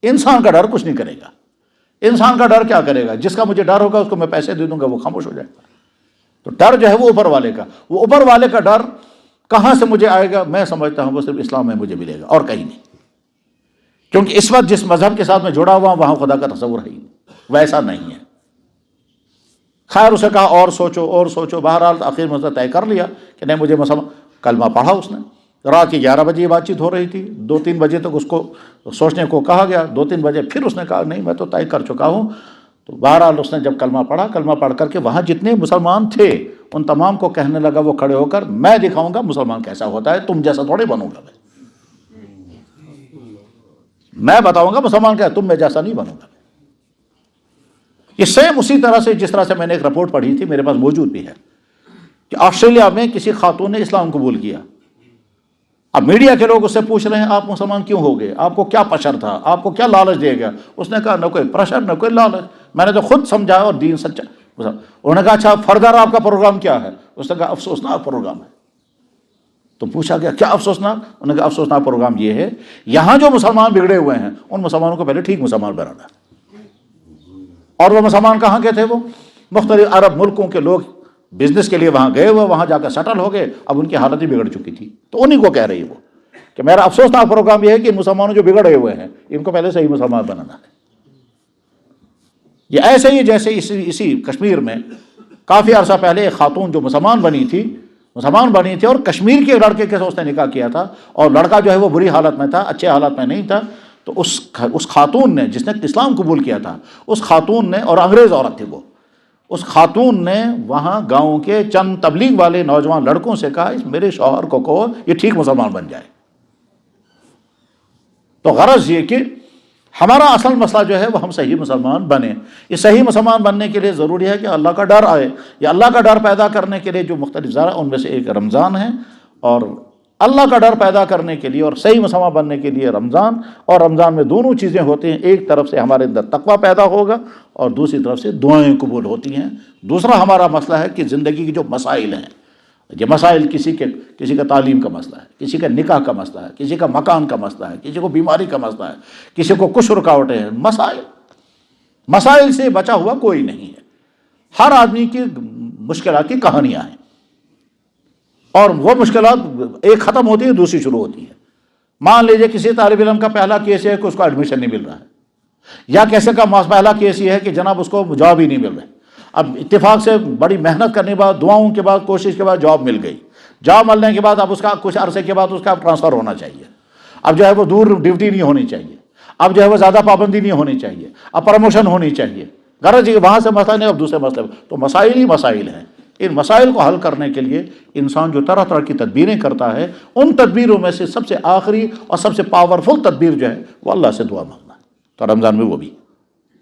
انسان کا ڈر کچھ نہیں کرے گا، انسان کا ڈر کیا کرے گا؟ جس کا مجھے ڈر ہوگا اس کو میں پیسے دے دوں گا، وہ خاموش ہو جائے گا۔ تو ڈر جو ہے وہ اوپر والے کا، وہ اوپر والے کا ڈر کہاں سے مجھے آئے گا؟ میں سمجھتا ہوں وہ صرف اسلام میں مجھے ملے گا اور کہیں نہیں، کیونکہ اس وقت جس مذہب کے ساتھ میں جڑا ہوا ہوں وہاں خدا کا تصور ہے ہی نہیں، ویسا نہیں ہے۔ خیر اسے کہا اور سوچو، بہرحال آخر میں طے کر لیا کہ نہیں مجھے مسلمان، کلمہ پڑھا اس نے۔ رات کے 11 بجے یہ بات چیت ہو رہی تھی، 2-3 بجے تک اس کو سوچنے کو کہا گیا، 2-3 بجے پھر اس نے کہا نہیں میں تو طے کر چکا ہوں۔ تو بہرحال اس نے جب کلمہ پڑھ کر کے وہاں جتنے مسلمان تھے ان تمام کو کہنے لگا وہ کھڑے ہو کر، میں دکھاؤں گا مسلمان کیسا ہوتا ہے، تم جیسا تھوڑے بنوں گا، میں بتاؤں گا مسلمان کیا، تم میں جیسا نہیں بنوں گا۔ یہ سیم اسی طرح سے جس طرح سے میں نے ایک رپورٹ پڑھی تھی، میرے پاس موجود بھی ہے، کہ آسٹریلیا میں کسی خاتون نے اسلام قبول کیا۔ اب میڈیا کے لوگ اس سے پوچھ رہے ہیں آپ مسلمان کیوں ہو گئے، آپ کو کیا پریشر تھا، آپ کو کیا لالچ دیا گیا؟ اس نے کہا نہ کوئی پریشر نہ کوئی لالچ، میں نے تو خود سمجھا اور دین سچا۔ انہوں نے کہا اچھا فردر آپ کا پروگرام کیا ہے؟ اس نے کہا افسوسناک پروگرام ہے۔ تو پوچھا گیا کیا افسوسناک؟ انہوں نے کہا افسوسناک پروگرام یہ ہے یہاں جو مسلمان بگڑے ہوئے ہیں ان مسلمانوں کو پہلے ٹھیک مسلمان بنانا۔ اور وہ مسلمان کہاں کے تھے؟ وہ مختلف عرب ملکوں کے لوگ بزنس کے لیے وہاں گئے ہوئے، وہاں جا کر سیٹل ہو گئے، اب ان کی حالت ہی بگڑ چکی تھی۔ تو انہی کو کہہ رہی وہ کہ میرا افسوسناک پروگرام یہ ہے کہ مسلمانوں جو بگڑے ہوئے ہیں ان کو پہلے صحیح مسلمان بنانا ہے۔ یہ ایسے ہی جیسے اسی کشمیر میں کافی عرصہ پہلے ایک خاتون جو مسلمان بنی تھی اور کشمیر کے لڑکے کے ساتھ اس نے نکاح کیا تھا، اور لڑکا جو ہے وہ بری حالت میں تھا، اچھے حالت میں نہیں تھا۔ تو اس خاتون نے جس نے اسلام قبول کیا تھا، اس خاتون نے، اور انگریز عورت تھی وہ، اس خاتون نے وہاں گاؤں کے چند تبلیغ والے نوجوان لڑکوں سے کہا میرے شوہر کو کہو یہ ٹھیک مسلمان بن جائے۔ تو غرض یہ کہ ہمارا اصل مسئلہ جو ہے وہ ہم صحیح مسلمان بنیں۔ یہ صحیح مسلمان بننے کے لیے ضروری ہے کہ اللہ کا ڈر آئے، یا اللہ کا ڈر پیدا کرنے کے لیے جو مختلف ذرائع ان میں سے ایک رمضان ہے، اور اللہ کا ڈر پیدا کرنے کے لیے اور صحیح مسلمان بننے کے لیے رمضان، اور رمضان میں دونوں چیزیں ہوتی ہیں، ایک طرف سے ہمارے اندر تقویٰ پیدا ہوگا اور دوسری طرف سے دعائیں قبول ہوتی ہیں۔ دوسرا ہمارا مسئلہ ہے کہ زندگی کی جو مسائل ہیں، یہ مسائل کسی کا تعلیم کا مسئلہ ہے، کسی کا نکاح کا مسئلہ ہے، کسی کا مکان کا مسئلہ ہے، کسی کو بیماری کا مسئلہ ہے، کسی کو کچھ رکاوٹیں ہیں، مسائل سے بچا ہوا کوئی نہیں ہے۔ ہر آدمی کی مشکلات کی کہانیاں ہیں، اور وہ مشکلات ایک ختم ہوتی ہے دوسری شروع ہوتی ہے۔ مان لیجئے کسی طالب علم کا پہلا کیس یہ ہے کہ اس کو ایڈمیشن نہیں مل رہا ہے، یا کیسے کا پہلا کیس یہ ہے کہ جناب اس کو جاب ہی نہیں مل رہا ہے۔ اب اتفاق سے بڑی محنت کرنے کے بعد، دعاؤں کے بعد، کوشش کے بعد جاب مل گئی. جاب ملنے کے بعد اب اس کا کچھ عرصے کے بعد اس کا ٹرانسفر ہونا چاہیے. اب جو ہے وہ دور ڈیوٹی نہیں ہونی چاہیے، اب جو ہے وہ زیادہ پابندی نہیں ہونی چاہیے، اب پروموشن ہونی چاہیے. غرض یہ وہاں سے مسئلہ نہیں، اب دوسرے مسئلے. تو مسائل ہی مسائل ہیں. ان مسائل کو حل کرنے کے لیے انسان جو طرح طرح کی تدبیریں کرتا ہے، ان تدبیروں میں سے سب سے آخری اور سب سے پاورفل تدبیر جو ہے وہ اللہ سے دعا مانگنا. تو رمضان میں وہ بھی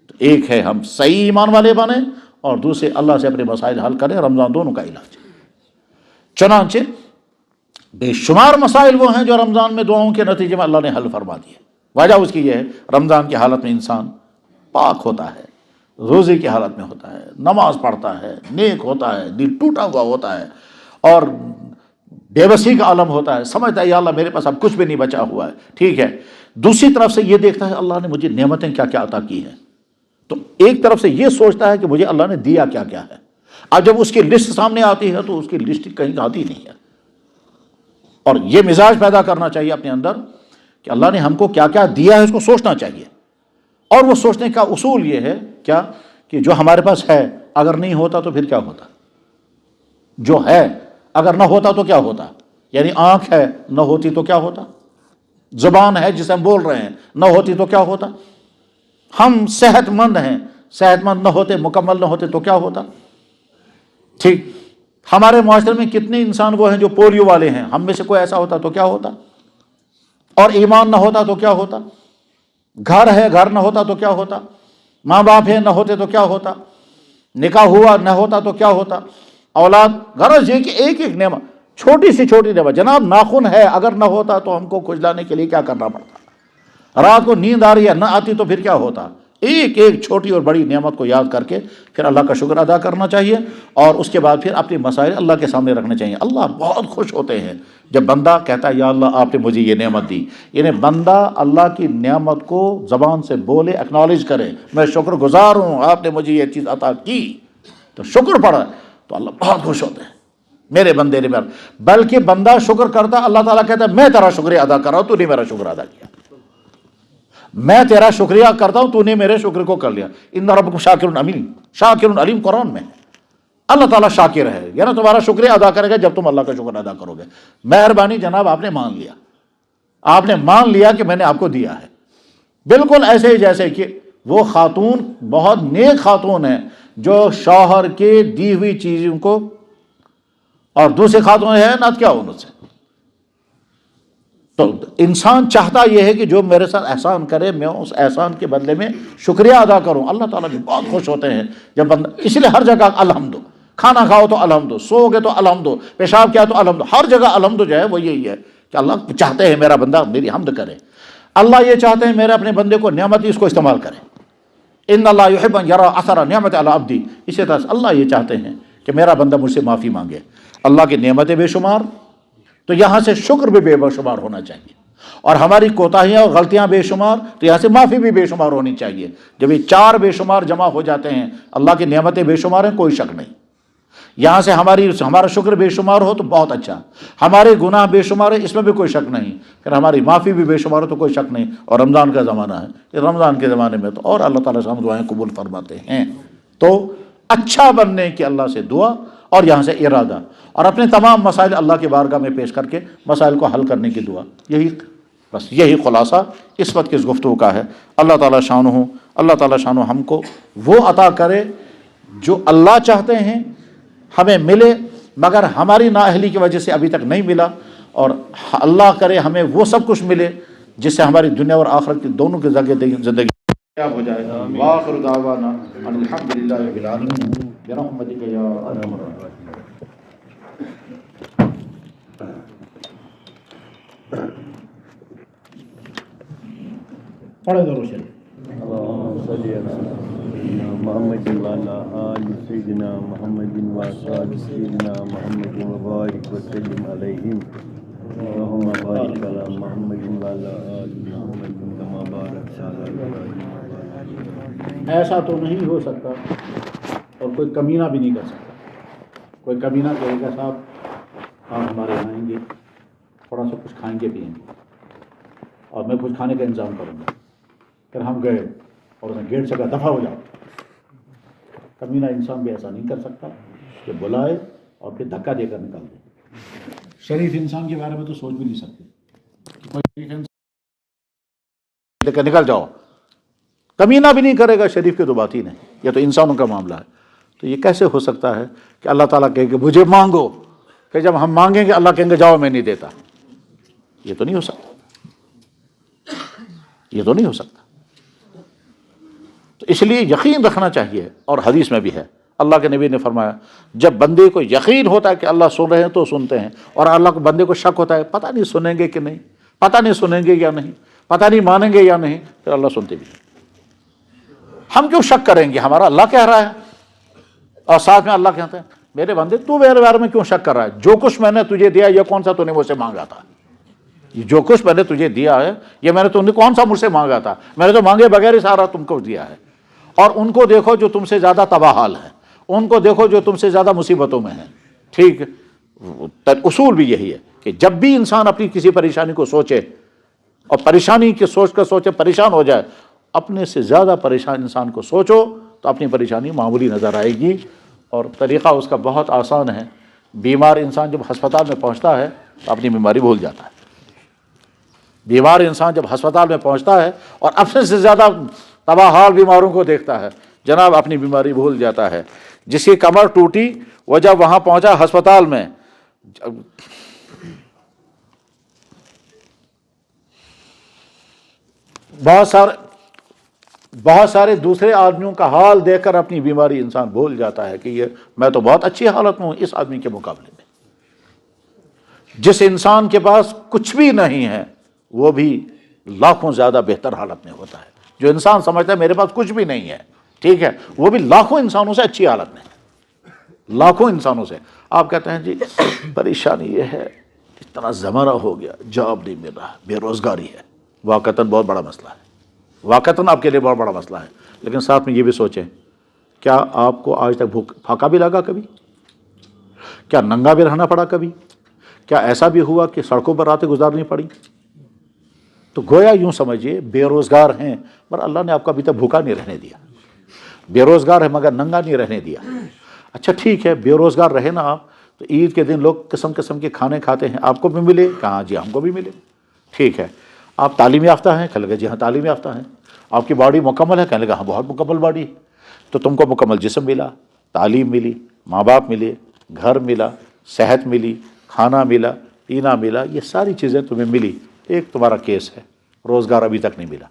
تو ایک ہے، ہم صحیح ایمان والے بنیں، اور دوسرے اللہ سے اپنے مسائل حل کریں. رمضان دونوں کا علاج ہے. چنانچہ بے شمار مسائل وہ ہیں جو رمضان میں دعاؤں کے نتیجے میں اللہ نے حل فرما دیے. وجہ اس کی یہ ہے، رمضان کی حالت میں انسان پاک ہوتا ہے، روزے کی حالت میں ہوتا ہے، نماز پڑھتا ہے، نیک ہوتا ہے، دل ٹوٹا ہوا ہوتا ہے، اور بے بسی کا عالم ہوتا ہے. سمجھتا ہے یا اللہ میرے پاس اب کچھ بھی نہیں بچا ہوا ہے. ٹھیک ہے. دوسری طرف سے یہ دیکھتا ہے اللہ نے مجھے نعمتیں کیا کیا عطا کی ہیں. تو ایک طرف سے یہ سوچتا ہے کہ مجھے اللہ نے دیا کیا کیا ہے. اب جب اس کی لسٹ سامنے آتی ہے تو اس کی لسٹ کہیں آتی نہیں ہے. اور یہ مزاج پیدا کرنا چاہیے اپنے اندر کہ اللہ نے ہم کو کیا کیا دیا ہے، اس کو سوچنا چاہیے. اور وہ سوچنے کا اصول یہ ہے کیا کہ جو ہمارے پاس ہے اگر نہیں ہوتا تو پھر کیا ہوتا، جو ہے اگر نہ ہوتا تو کیا ہوتا. یعنی آنکھ ہے، نہ ہوتی تو کیا ہوتا. زبان ہے جسے ہم بول رہے ہیں، نہ ہوتی تو کیا ہوتا. ہم صحت مند ہیں، صحت مند نہ ہوتے، مکمل نہ ہوتے تو کیا ہوتا. ٹھیک. ہمارے معاشرے میں کتنے انسان وہ ہیں جو پولیو والے ہیں، ہم میں سے کوئی ایسا ہوتا تو کیا ہوتا. اور ایمان نہ ہوتا تو کیا ہوتا. گھر ہے، گھر نہ ہوتا تو کیا ہوتا. ماں باپ ہے، نہ ہوتے تو کیا ہوتا. نکاح ہوا، نہ ہوتا تو کیا ہوتا. اولاد. غرض یہ کہ ایک ایک نعمت، چھوٹی سی چھوٹی نعمت. جناب ناخن ہے، اگر نہ ہوتا تو ہم کو کھجلانے کے لیے کیا کرنا پڑتا. رات کو نیند آ رہی ہے، نہ آتی تو پھر کیا ہوتا. ایک ایک چھوٹی اور بڑی نعمت کو یاد کر کے پھر اللہ کا شکر ادا کرنا چاہیے، اور اس کے بعد پھر اپنے مسائل اللہ کے سامنے رکھنے چاہیے. اللہ بہت خوش ہوتے ہیں جب بندہ کہتا ہے یا اللہ آپ نے مجھے یہ نعمت دی. یعنی بندہ اللہ کی نعمت کو زبان سے بولے، ایکنالج کرے، میں شکر گزار ہوں آپ نے مجھے یہ چیز عطا کی، تو شکر پڑا تو اللہ بہت خوش ہوتے ہیں میرے بندے نے میرا. بلکہ بندہ شکر کرتا، اللہ تعالیٰ کہتا ہے میں تیرا شکریہ ادا کر رہا ہوں، تو نے میرا شکر ادا کیا. میں تیرا شکریہ کرتا ہوں، تو نے میرے شکر کو کر لیا. ان ربکم شاکر علیم، شاکر علیم قرآن میں ہے. اللہ تعالیٰ شاکر ہے، یعنی تمہارا شکریہ ادا کرے گا جب تم اللہ کا شکر ادا کرو گے. مہربانی جناب آپ نے مان لیا، آپ نے مان لیا کہ میں نے آپ کو دیا ہے. بالکل ایسے ہی جیسے کہ وہ خاتون بہت نیک خاتون ہے جو شوہر کے دی ہوئی چیزوں کو، اور دوسری خاتون ہے نہ کیا ان سے. تو انسان چاہتا یہ ہے کہ جو میرے ساتھ احسان کرے میں اس احسان کے بدلے میں شکریہ ادا کروں. اللہ تعالیٰ بھی بہت خوش ہوتے ہیں جب بندہ، اس لیے ہر جگہ الحمد. کھانا کھاؤ تو الحمد، سو گے تو الحمد، پیشاب کیا تو الحمد. ہر جگہ الحمد جو ہے وہ یہی ہے کہ اللہ چاہتے ہیں میرا بندہ میری حمد کرے. اللہ یہ چاہتے ہیں میرے اپنے بندے کو نعمت دی اس کو استعمال کرے. ان اللہ یحب ان یرى اثر نعمت علی عبدی. اسی طرح سے اللہ یہ چاہتے ہیں کہ میرا بندہ مجھ سے معافی مانگے. اللہ کی نعمتیں بے شمار، تو یہاں سے شکر بھی بے شمار ہونا چاہیے. اور ہماری کوتاہیاں اور غلطیاں بے شمار، تو یہاں سے معافی بھی بے شمار ہونی چاہیے. جب یہ چار بے شمار جمع ہو جاتے ہیں، اللہ کی نعمتیں بے شمار ہیں کوئی شک نہیں. یہاں سے ہمارا شکر بے شمار ہو تو بہت اچھا. ہمارے گناہ بے شمار ہے، اس میں بھی کوئی شک نہیں. پھر ہماری معافی بھی بے شمار ہو تو کوئی شک نہیں. اور رمضان کا زمانہ ہے، رمضان کے زمانے میں تو اور اللہ تعالیٰ سے ہم دعائیں قبول فرماتے ہیں. تو اچھا بننے کی اللہ سے دعا، اور یہاں سے ارادہ، اور اپنے تمام مسائل اللہ کی بارگاہ میں پیش کر کے مسائل کو حل کرنے کی دعا. یہی خلاصہ اس وقت کی اس گفتگو کا ہے. اللہ تعالیٰ شانہ ہم کو وہ عطا کرے جو اللہ چاہتے ہیں ہمیں ملے، مگر ہماری نااہلی کی وجہ سے ابھی تک نہیں ملا. اور اللہ کرے ہمیں وہ سب کچھ ملے جس سے ہماری دنیا اور آخرت کی دونوں کی زندگی ہو جائے. وآخر دعوانا ان الحمدللہ رب العالمین برحمتک یا ارحم الراحمین. پڑھے درود شریف. اللهم صل على سيدنا محمد وعلى آل سيدنا محمد وعلى سيدنا محمد وبارك وسلم عليهم. اللهم بارك على محمد وعلى آل محمد كما باركت على إبراهيم. ایسا تو نہیں ہو سکتا اور کوئی کمینہ بھی نہیں کر سکتا. کوئی کمینہ کہے گا صاحب آپ ہمارے یہاں آئیں گے، تھوڑا سا کچھ کھائیں گے پیئیں گے اور میں کچھ کھانے کا انتظام کروں گا. پھر ہم گئے اور اس نے گیٹ سے کہا دفع ہو جاؤ. کمینہ انسان بھی ایسا نہیں کر سکتا کہ بلائے اور پھر دھکا دے کر نکال دے. شریف انسان کے بارے میں تو سوچ بھی نہیں سکتے کہ کوئی شریف انسان دے کر نکل جاؤ. کمینہ بھی نہیں کرے گا شریف کی تو بات ہی نہیں. یہ تو انسانوں کا معاملہ ہے. تو یہ کیسے ہو سکتا ہے کہ اللہ تعالیٰ کہے کہ مجھے مانگو، کہ جب ہم مانگیں گے اللہ کہیں گے جاؤ میں نہیں دیتا؟ یہ تو نہیں ہو سکتا. یہ تو نہیں ہو سکتا. تو اس لیے یقین رکھنا چاہیے. اور حدیث میں بھی ہے، اللہ کے نبی نے فرمایا جب بندے کو یقین ہوتا ہے کہ اللہ سن رہے ہیں تو سنتے ہیں، اور اللہ کو بندے کو شک ہوتا ہے پتہ نہیں سنیں گے کہ نہیں، پتہ نہیں سنیں گے یا نہیں، پتہ نہیں مانیں گے یا نہیں، پھر اللہ سنتے بھی. ہم کیوں شک کریں گے؟ ہمارا اللہ کہہ رہا ہے اور ساتھ میں اللہ کہتا ہے میرے بندے تو میرے بارے میں کیوں شک کر رہا ہے؟ جو کچھ میں نے تجھے دیا یہ کون سا تو نے مجھ سے مانگا تھا؟ یہ جو کچھ میں نے تجھے دیا ہے یہ میں نے تم نے کون سا مجھ سے مانگا تھا؟ میں نے تو مانگے بغیر ہی سارا تم کو دیا ہے. اور ان کو دیکھو جو تم سے زیادہ تباہ حال ہیں، ان کو دیکھو جو تم سے زیادہ مصیبتوں میں ہیں. ٹھیک، اصول بھی یہی ہے کہ جب بھی انسان اپنی کسی پریشانی کو سوچے اور پریشانی کی سوچ کر سوچے پریشان ہو جائے، اپنے سے زیادہ پریشان انسان کو سوچو تو اپنی پریشانی معمولی نظر آئے گی. اور طریقہ اس کا بہت آسان ہے. بیمار انسان جب ہسپتال میں پہنچتا ہے تو اپنی بیماری بھول جاتا ہے. بیمار انسان جب ہسپتال میں پہنچتا ہے اور اپنے سے زیادہ تباہ حال بیماروں کو دیکھتا ہے، جناب اپنی بیماری بھول جاتا ہے. جس کی کمر ٹوٹی وہ جب وہاں پہنچا ہسپتال میں، بہت سارے دوسرے آدمیوں کا حال دیکھ کر اپنی بیماری انسان بھول جاتا ہے کہ یہ میں تو بہت اچھی حالت میں ہوں اس آدمی کے مقابلے میں. جس انسان کے پاس کچھ بھی نہیں ہے وہ بھی لاکھوں زیادہ بہتر حالت میں ہوتا ہے. جو انسان سمجھتا ہے میرے پاس کچھ بھی نہیں ہے، ٹھیک ہے، وہ بھی لاکھوں انسانوں سے اچھی حالت میں ہے. لاکھوں انسانوں سے. آپ کہتے ہیں جی پریشانی یہ ہے اتنا زمانہ ہو گیا، جاب نہیں مل رہا، بے روزگاری ہے. واقعتاً بہت بڑا مسئلہ ہے، واقعتاً آپ کے لیے بہت بڑا مسئلہ ہے. لیکن ساتھ میں یہ بھی سوچیں کیا آپ کو آج تک پھاقا بھی لگا کبھی؟ کیا ننگا بھی رہنا پڑا کبھی؟ کیا ایسا بھی ہوا کہ سڑکوں پر راتیں گزارنی پڑی؟ تو گویا یوں سمجھیے بے روزگار ہیں پر اللہ نے آپ کو ابھی تک بھوکا نہیں رہنے دیا. بے روزگار ہے مگر ننگا نہیں رہنے دیا. اچھا ٹھیک ہے، بے روزگار رہے نا آپ تو عید کے دن لوگ قسم قسم کے کھانے کھاتے ہیں، آپ کو بھی ملے؟ کہاں جی ہم کو بھی ملے. ٹھیک ہے، آپ تعلیم یافتہ ہیں؟ کہنے لگا جی ہاں تعلیم یافتہ ہیں. آپ کی باڈی مکمل ہے؟ کہنے لگا ہاں بہت مکمل باڈی ہے. تو تم کو مکمل جسم ملا، تعلیم ملی، ماں باپ ملے، گھر ملا، صحت ملی، کھانا ملا، پینا ملا، یہ ساری چیزیں تمہیں ملی. ایک تمہارا کیس ہے، روزگار ابھی تک نہیں ملا.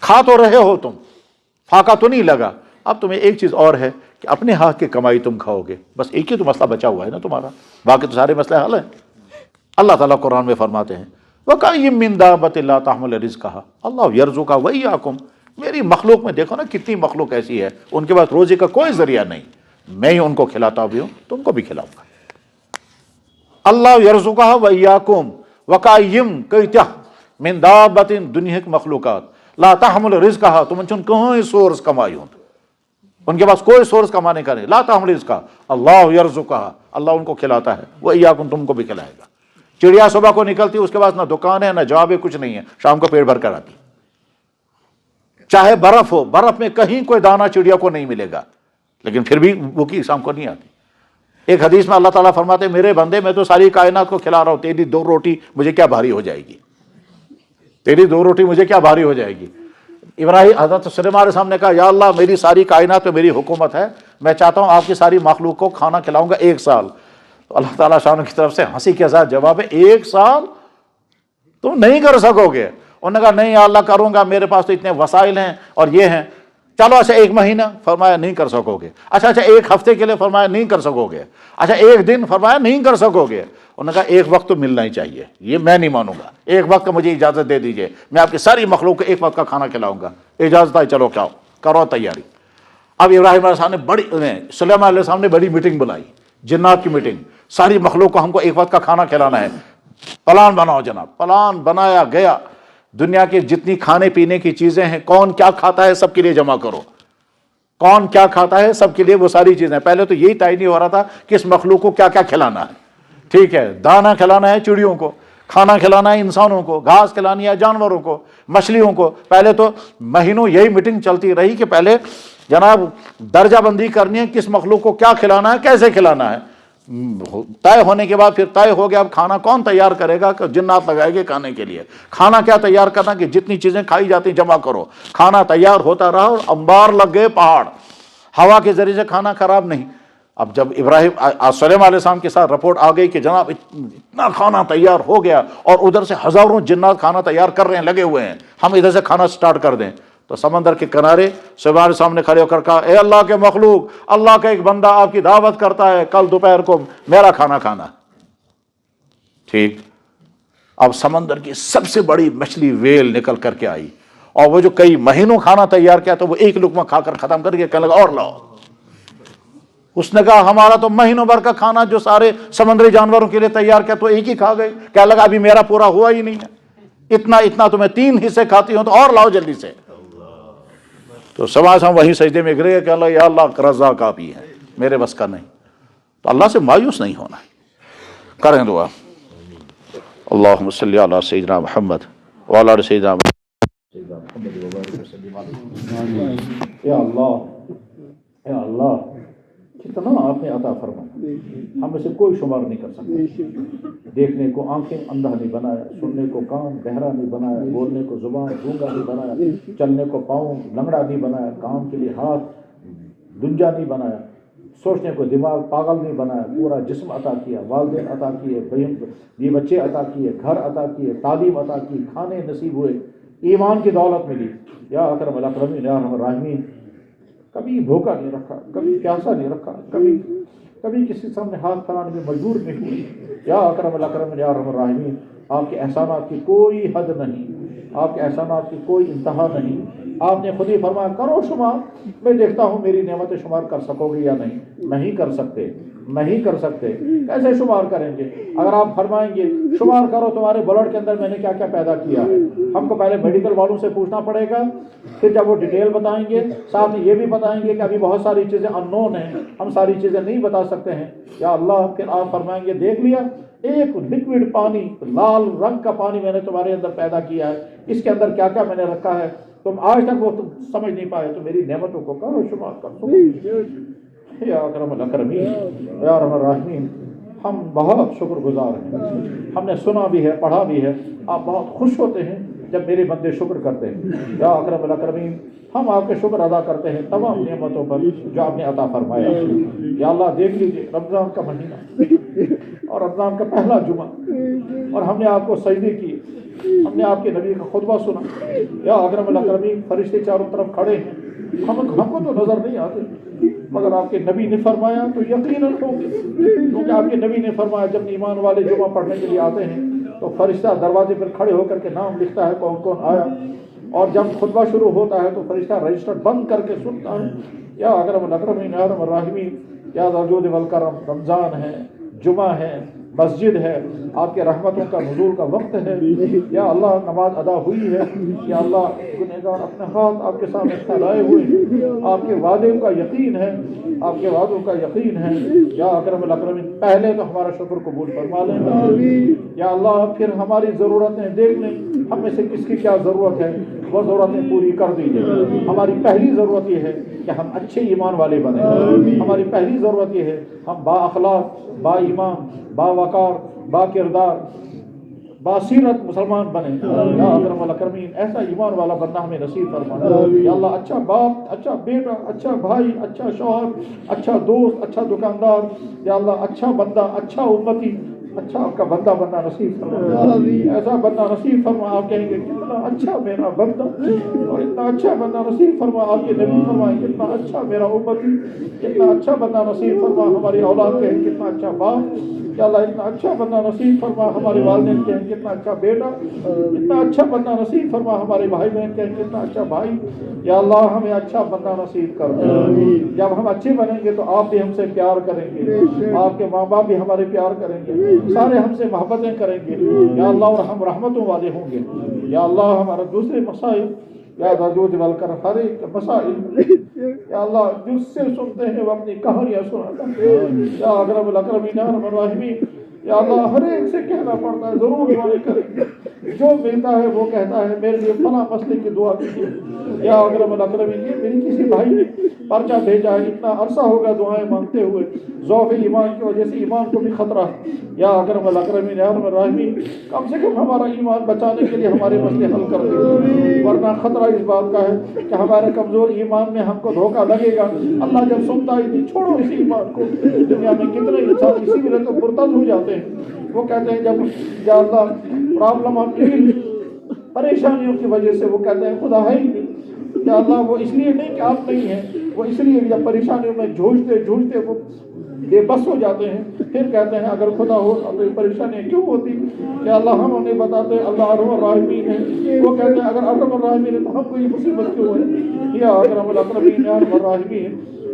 کھا تو رہے ہو تم، پھاقا تو نہیں لگا. اب تمہیں ایک چیز اور ہے کہ اپنے ہاتھ کی کمائی تم کھاؤ گے. بس ایک ہی تو مسئلہ بچا ہوا ہے نا تمہارا، باقی تو سارے مسئلے حل ہیں. اللہ تعالیٰ قرآن میں فرماتے ہیں وَكَأَيٍّ مِّن دَابَّةٍ لَا تَحْمِلُ رِزْقَهَا اللَّهُ يَرْزُقُهَا وَإِيَّاكُمْ. میری مخلوق میں دیکھو نا کتنی مخلوق ایسی ہے ان کے پاس روزی کا کوئی ذریعہ نہیں، میں ہی ان کو کھلاتا بھی ہوں، تم کو بھی کھلاؤں گا. اللہ یرزقها وإياكم وكأيم کیتہ من دابۃ دنیا کی مخلوقات لا تحمل رزقها تم چون کوئی سورس کمائی ہوں، ان کے پاس کوئی سورس کمانے کا نہیں. لا تحمل رزقها اللہ یرزقها اللہ ان کو کھلاتا ہے، وإياكم تم کو بھی کھلائے گا. چڑیا صبح کو نکلتی اس کے پاس نہ دکان ہے نہ جاب ہے، کچھ نہیں ہے، شام کو پیٹ بھر کر آتی. چاہے برف ہو، برف میں کہیں کوئی دانہ چڑیا کو نہیں ملے گا لیکن پھر بھی بھوکی شام کو نہیں آتی. ایک حدیث میں اللہ تعالیٰ فرماتے ہیں میرے بندے میں تو ساری کائنات کو کھلا رہا ہوں، تیری 2 روٹی مجھے کیا بھاری ہو جائے گی، تیری 2 روٹی مجھے کیا بھاری ہو جائے گی. ابراہیم حضرت سلیمان علیہ السلام نے کہا یا اللہ میری ساری کائنات پہ میری حکومت ہے، میں چاہتا ہوں آپ کی ساری مخلوق کو کھانا کھلاؤں گا 1 سال. تو اللہ تعالیٰ شان کی طرف سے ہنسی کے ساتھ جواب ہے 1 سال تم نہیں کر سکو گے. انہوں نے کہا نہیں یا اللہ کروں گا، میرے پاس تو اتنے وسائل ہیں اور یہ ہیں. چلو اچھا 1 مہینہ، فرمایا نہیں کر سکو گے. اچھا 1 ہفتے کے لیے، فرمایا نہیں کر سکو گے. اچھا 1 دن، فرمایا نہیں کر سکو گے. انہوں نے کہا 1 وقت تو ملنا ہی چاہیے، یہ میں نہیں مانوں گا. 1 وقت کا مجھے اجازت دے دیجئے، میں آپ کی ساری مخلوق کو 1 وقت کا کھانا کھلاؤں گا. اجازت ہے، چلو کھاؤ، کرو تیاری. اب ابراہیم علیہ السلام نے سلیمان علیہ السلام نے بڑی میٹنگ بلائی، جنات کی میٹنگ. ساری مخلوق کو ہم کو 1 وقت کا کھانا کھلانا ہے، پلان بناؤ جناب. پلان بنایا گیا، دنیا کے جتنی کھانے پینے کی چیزیں ہیں، کون کیا کھاتا ہے سب کے لیے جمع کرو، کون کیا کھاتا ہے سب کے لیے وہ ساری چیزیں. پہلے تو یہی تعین نہیں ہو رہا تھا کہ اس مخلوق کو کیا کیا کھلانا ہے. ٹھیک ہے، دانا کھلانا ہے چڑیوں کو، کھانا کھلانا ہے انسانوں کو، گھاس کھلانی ہے جانوروں کو، مچھلیوں کو۔ پہلے تو مہینوں یہی میٹنگ چلتی رہی کہ پہلے جناب درجہ بندی کرنی ہے کس مخلوق کو کیا کھلانا ہے، کیسے کھلانا ہے۔ طے ہونے کے بعد پھر طے ہو گیا اب کھانا کون تیار کرے گا، کہ جنات لگائے گے کھانے کے لیے۔ کھانا کیا تیار کرنا کہ جتنی چیزیں کھائی جاتی جمع کرو، کھانا تیار ہوتا رہا اور انبار لگ گئے پہاڑ، ہوا کے ذریعے سے کھانا خراب نہیں۔ اب جب ابراہیم سلیمان علیہ السلام کے ساتھ رپورٹ آ گئی کہ جناب اتنا کھانا تیار ہو گیا اور ادھر سے ہزاروں جنات کھانا تیار کر رہے ہیں، لگے ہوئے ہیں، ہم ادھر سے کھانا سٹارٹ کر دیں، تو سمندر کے کنارے سلیمان علیہ السلام نے کھڑے ہو کر کہا اے اللہ کے مخلوق، اللہ کا ایک بندہ آپ کی دعوت کرتا ہے کل دوپہر کو میرا کھانا کھانا۔ ٹھیک، اب سمندر کی سب سے بڑی مچھلی ویل نکل کر کے آئی، اور وہ جو کئی مہینوں کھانا تیار کیا تو وہ ایک لقمہ کھا کر ختم کر کے کہنے لگا اور لاؤ۔ اس نے کہا ہمارا تو مہینوں بھر کا کھانا جو سارے سمندری جانوروں کے لیے تیار کیا تو ایک ہی کھا گئے، کہنے لگا ابھی میرا پورا ہوا ہی نہیں ہے، اتنا تو میں 3 حصے کھاتی ہوں، تو اور لاؤ جلدی سے۔ تو سماج ہم وہیں سجدے میں گرے کہ اللہ یا اللہ رزاق آپ ہی ہے، میرے بس کا نہیں۔ تو اللہ سے مایوس نہیں ہونا ہے، کریں دعا۔ اللہم صلی علی سیدنا محمد وعلی آل سیدنا محمد۔ یا اللہ کتنا آپ نے عطا فرمایا، ہم اسے کوئی شمار نہیں کر سکتے۔ دیکھنے کو آنکھیں اندھا نہیں بنایا، سننے کو کان بہرا نہیں بنایا، بولنے کو زبان گونگا نہیں بنایا، چلنے کو پاؤں لنگڑا نہیں بنایا، کام کے لیے ہاتھ دنجا نہیں بنایا، سوچنے کو دماغ پاگل نہیں بنایا، پورا جسم عطا کیا، والدین عطا کیے، یہ بچے عطا کیے، گھر عطا کیے، تعلیم عطا کی، کھانے نصیب ہوئے، ایمان کی دولت ملی۔ یا اکرم الاکرمین یا ارحم الراحمین، کبھی بھوکا نہیں رکھا، کبھی پیاسا نہیں رکھا، کبھی کسی سامنے ہاتھ پھیلانے میں مجبور نہیں ہوئی۔ یا اکرم الاکرمین یا ارحم الراحمین، آپ کے احسانات کی کوئی حد نہیں، آپ کے احسانات کی کوئی انتہا نہیں۔ آپ نے خود ہی فرمایا کرو شمار، میں دیکھتا ہوں میری نعمتیں شمار کر سکو گے یا نہیں۔ نہیں کر سکتے، کیسے شمار کریں گے؟ اگر آپ فرمائیں گے شمار کرو تمہارے بلڈ کے اندر میں نے کیا کیا پیدا کیا ہے، ہم کو پہلے میڈیکل والوں سے پوچھنا پڑے گا، پھر جب وہ ڈیٹیل بتائیں گے ساتھ ہی یہ بھی بتائیں گے کہ ابھی بہت ساری چیزیں اننون ہیں، ہم ساری چیزیں نہیں بتا سکتے ہیں۔ یا اللہ پھر آپ فرمائیں گے دیکھ لیا ایک لکوڈ پانی، لال رنگ کا پانی میں نے تمہارے اندر پیدا کیا ہے، اس کے اندر کیا کیا میں نے رکھا ہے، تم آج تک وہ تم سمجھ نہیں پائے، تو میری نعمتوں کو کرو شمار کرو۔ یا اکرم الاکرمین یا ارحم الراحمین، ہم بہت شکر گزار ہیں، ہم نے سنا بھی ہے پڑھا بھی ہے، آپ بہت خوش ہوتے ہیں جب میرے بندے شکر کرتے ہیں۔ یا اکرم الاکرمین، ہم آپ کے شکر ادا کرتے ہیں تمام نعمتوں پر جو آپ نے عطا فرمایا۔ یا اللہ دیکھ لیجیے رمضان کا مہینہ اور رمضان کا پہلا جمعہ، اور ہم نے آپ کو سجدے کیے، ہم نے آپ کے نبی کا خطبہ سنا۔ یا اکرم الاکرمین، فرشتے چاروں طرف کھڑے ہیں، ہم کو تو نظر نہیں آتے، مگر آپ کے نبی نے فرمایا تو یقیناً ہوں گے، کیونکہ آپ کے نبی نے فرمایا جب ایمان والے جمعہ پڑھنے کے لیے آتے ہیں تو فرشتہ دروازے پر کھڑے ہو کر کے نام لکھتا ہے کون کون آیا، اور جب خطبہ شروع ہوتا ہے تو فرشتہ رجسٹر بند کر کے سنتا ہے۔ یا اکرم الاکرمین یا ارحم الراحمین، یا ذا الجود والکرم، رمضان ہے، جمعہ ہے، مسجد ہے، آپ کے رحمتوں کا نزول کا وقت ہے۔ یا اللہ نماز ادا ہوئی ہے، یا اللہ گنہگار اپنے ہاتھ آپ کے سامنے پھیلائے ہوئے ہیں، آپ کے وعدے کا یقین ہے، آپ کے وعدوں کا یقین ہے۔ یا اکرم الاکرمین، پہلے تو ہمارا شکر قبول فرما لیں، یا اللہ پھر ہماری ضرورتیں دیکھ لیں، ہم میں سے کس کی کیا ضرورت ہے وہ ضرورتیں پوری کر دیجیے۔ ہماری پہلی ضرورت یہ ہے کہ ہم اچھے ایمان والے بنیں، ہماری پہلی ضرورت یہ ہے ہم با اخلاق، با ایمان، با وقار، با کردار، باسیرت مسلمان بنے۔ یا اکرم الاکرمین، ایسا ایمان والا بننا ہمیں نصیب فرما۔ یا اللہ اچھا باپ، اچھا بیٹا، اچھا بھائی، اچھا شوہر، اچھا دوست، اچھا دکاندار، یا اللہ اچھا بندہ، اچھا امتی، اچھا آپ کا بندہ بننا نصیب فرما، ایسا بندہ نصیب فرما آپ کہیں گے کتنا اچھا میرا بندہ، اور اتنا اچھا بندہ نصیب فرما آپ کے نبی فرمائیں کتنا اچھا میرا امتی، کتنا اچھا بندہ نصیب فرما ہماری اولاد کہیں کتنا اچھا باپ، یا اللہ اتنا اچھا بندہ نصیب فرما ہمارے والدین کہیں کتنا اچھا بیٹا، اتنا اچھا بندہ نصیب فرما ہمارے بھائی بہن کہیں کتنا اچھا بھائی۔ یا اللہ ہمیں اچھا بندہ نصیب کر دے، جب ہم اچھے بنیں گے تو آپ بھی ہم سے پیار کریں گے، آپ کے ماں باپ بھی ہمارے پیار کریں گے، سارے ہم سے محبتیں کریں گے یا اللہ، اور ہم رحمتوں والے ہوں گے۔ یا اللہ ہمارے دوسرے مسائل، یا درود والکر، ہر ایک مسائل یا اللہ جس سے سنتے ہیں وہ اپنی کہانیاں سناتا ہے۔ یا اکرم الاکرمین یا ارحم الراحمین، یا اللہ ہر ایک سے کہنا پڑتا ہے ضرور دعائیں کریں، جو ملتا ہے وہ کہتا ہے میرے لیے فلاں مسئلے کی دعا کیجیے، یا اکرم الاکرمین یہ میری کسی بھائی نے پرچہ بھیجا ہے، اتنا عرصہ ہوگا دعائیں مانگتے ہوئے، ضعف ایمان کی وجہ سے ایمان کو بھی خطرہ ہے، یا اکرم الاکرمین یا ارحم الراحمین کم سے کم ہمارا ایمان بچانے کے لیے ہمارے مسئلے حل کر دیں، ورنہ خطرہ اس بات کا ہے کہ ہمارے کمزور ایمان میں ہم کو دھوکہ لگے گا، اللہ جب سنتا ہی نہیں چھوڑو اس ایمان کو۔ دنیا میں کتنے انسان اسی وجہ تو مرتد ہو جاتے ہیں، وہ کہتے ہیں جب یا اللہ پرابلم پریشانیوں کی وجہ سے وہ کہتے ہیں خدا ہے ہی نہیں، یا اللہ وہ اس لیے نہیں کہ آپ نہیں ہیں، وہ اس لیے جب پریشانیوں میں جھوجتے وہ بے بس ہو جاتے ہیں، پھر کہتے ہیں اگر خدا ہو تو یہ پریشانیاں کیوں ہوتی کہ اللہ ہم انہیں بتاتے اللہ ارحم الراحمین ہے، وہ کہتے ہیں اگر ارحم الراحمین ہے تو ہم کو یہ مصیبت کیوں ہے، یا اکرم الاکرمین یا ارحم الراحمین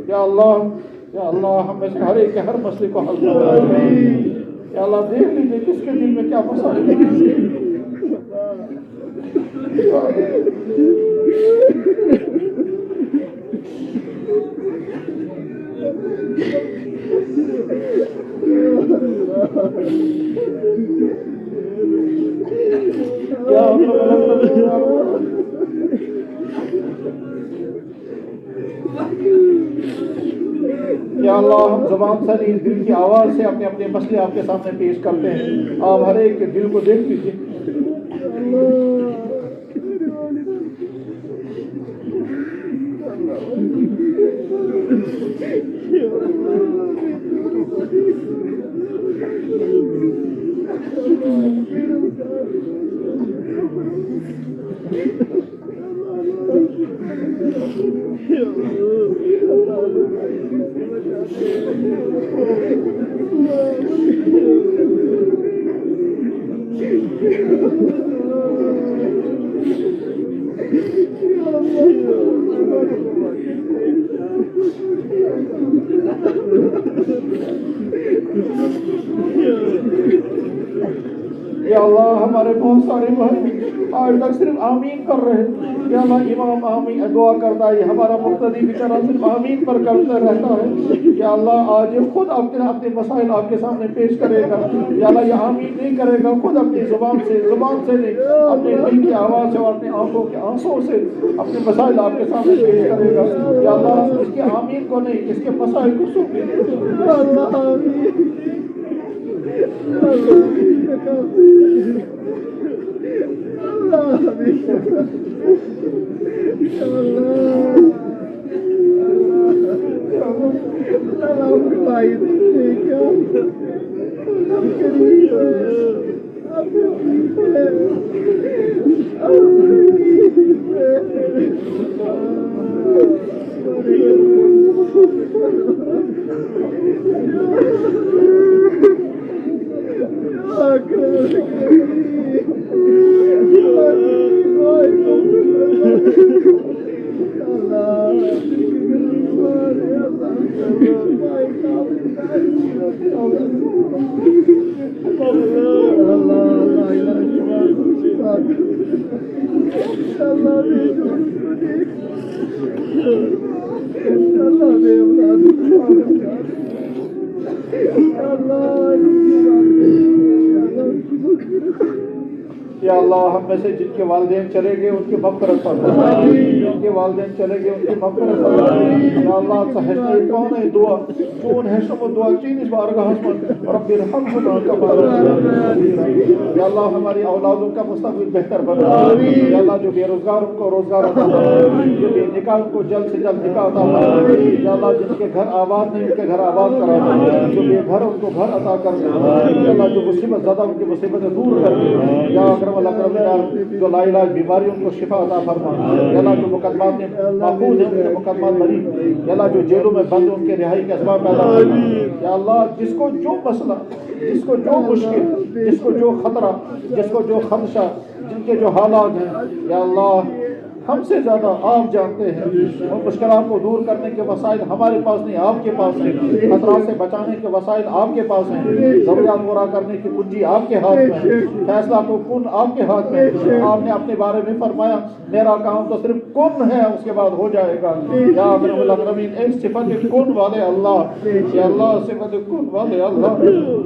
یا اللہ ہم میں سے ہر ایک کے ہر مسئلے کو حل کرنا ہے، یا اللہ دیکھ لیجیے کس کے دل میں کیا مسائل ہے۔ یا اللہ ہم زبان سے نہیں دل کی آواز سے اپنے اپنے مسئلے آپ کے سامنے پیش کرتے ہیں، آپ ہر ایک کے دل کو دیکھ لیجیے۔ یا اللہ ہمارے بہت سارے بھائی آج تک صرف آمین کر رہے ہیں، یا اللہ امام آمین دعا کرتا ہے، ہمارا مقتدی بیچارہ صرف آمین پر کرتا رہتا ہے، یا اللہ آج خود اپنے مسائل آپ کے سامنے پیش کرے گا، یا اللہ یہ آمین نہیں کرے گا، خود اپنی زبان سے نہیں اپنے دل کی آواز سے اور اپنے آنکھوں کے آنسوں سے اپنے مسائل آپ کے سامنے پیش کرے گا، یا اللہ اس کے آمین کو نہیں اس کے مسائل کو سن یا اللہ ہم میں سے جن کے والدین چلے گئے ان کی مغفرت فرما، جن کے والدین چلے گئے ان کی مغفرت فرما، یا اللہ سہجنے کون ہے دعا چون ہے شما دعا چین اس بارگاہ میں رب ارحمہما کما ربیانی، یا اللہ ہماری اولادوں کا مستقبل بہتر بنا، یا اللہ جو بے روزگار ان کو روزگار عطا فرما، جو بے نکاح ان کو جلد سے جلد نکاح عطا فرما، یا اللہ جن کے گھر آباد نہیں ان کے گھر آباد کرا دے، جو بے گھر ان کو گھر عطا کر دے، یا اللہ جو مصیبت زدہ ان کی مصیبتیں دور کر دے، یا اکرم الاکرمین جو لا علاج بیماری ان کو شفا عطا فرما، یا اللہ جو مقدمات میں محفوظ ہیں ان کے مقدمات بری، یا اللہ جو جیلوں میں بند ان کے رہائی کے اسباب پیدا فرما، یا اللہ جس کو جو مسئلہ، جس کو جو مشکل، جس کو جو خطرہ، جس کو جو خدشہ، جن کے جو حالات ہیں، یا اللہ ہم سے زیادہ آپ جانتے ہیں. اور مشکلات کو دور کرنے کے وسائل ہمارے پاس نہیں، آپ کے پاس ہیں. خطرات سے بچانے کے وسائل آپ کے پاس ہیں. ضروریات پورا کرنے کی کنجی آپ کے ہاتھ میں ہے. فیصلہ کو کن آپ کے ہاتھ میں. آپ نے اپنے بارے میں فرمایا میرا کام تو صرف کن ہے، اس کے بعد ہو جائے گا. یا اکرم الاکرمین، ایک صفت کن والے اللہ، یا اللہ صفت کن والے اللہ،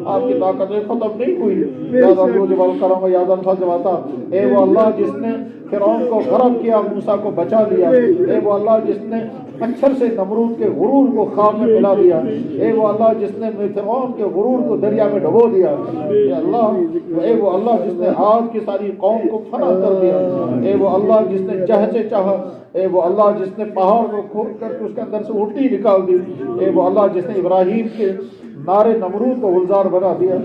آپ کی طاقتیں ختم نہیں ہوئی. یا ذل کرم یا ذل فضل و عطا، اے وہ اللہ جس نے فرعون کو غرق کیا، موسیٰ کو بچا لیا. اے وہ اللہ جس نے مچھر سے نمرود کے غرور کو خاک میں ملا دیا. اے وہ اللہ جس نے فرعون کے غرور کو دریا میں ڈبو دیا. اے اللہ، اے وہ اللہ جس نے عاد کی ساری قوم کو فنا کر دیا. اے وہ اللہ جس نے جہ سے چاہا. اے وہ اللہ جس نے پہاڑ کو کھود کر اس کے اندر سے الٹی نکال دی. اے وہ اللہ جس نے ابراہیم کے نارے نمرود کو گلزار بنا دیا.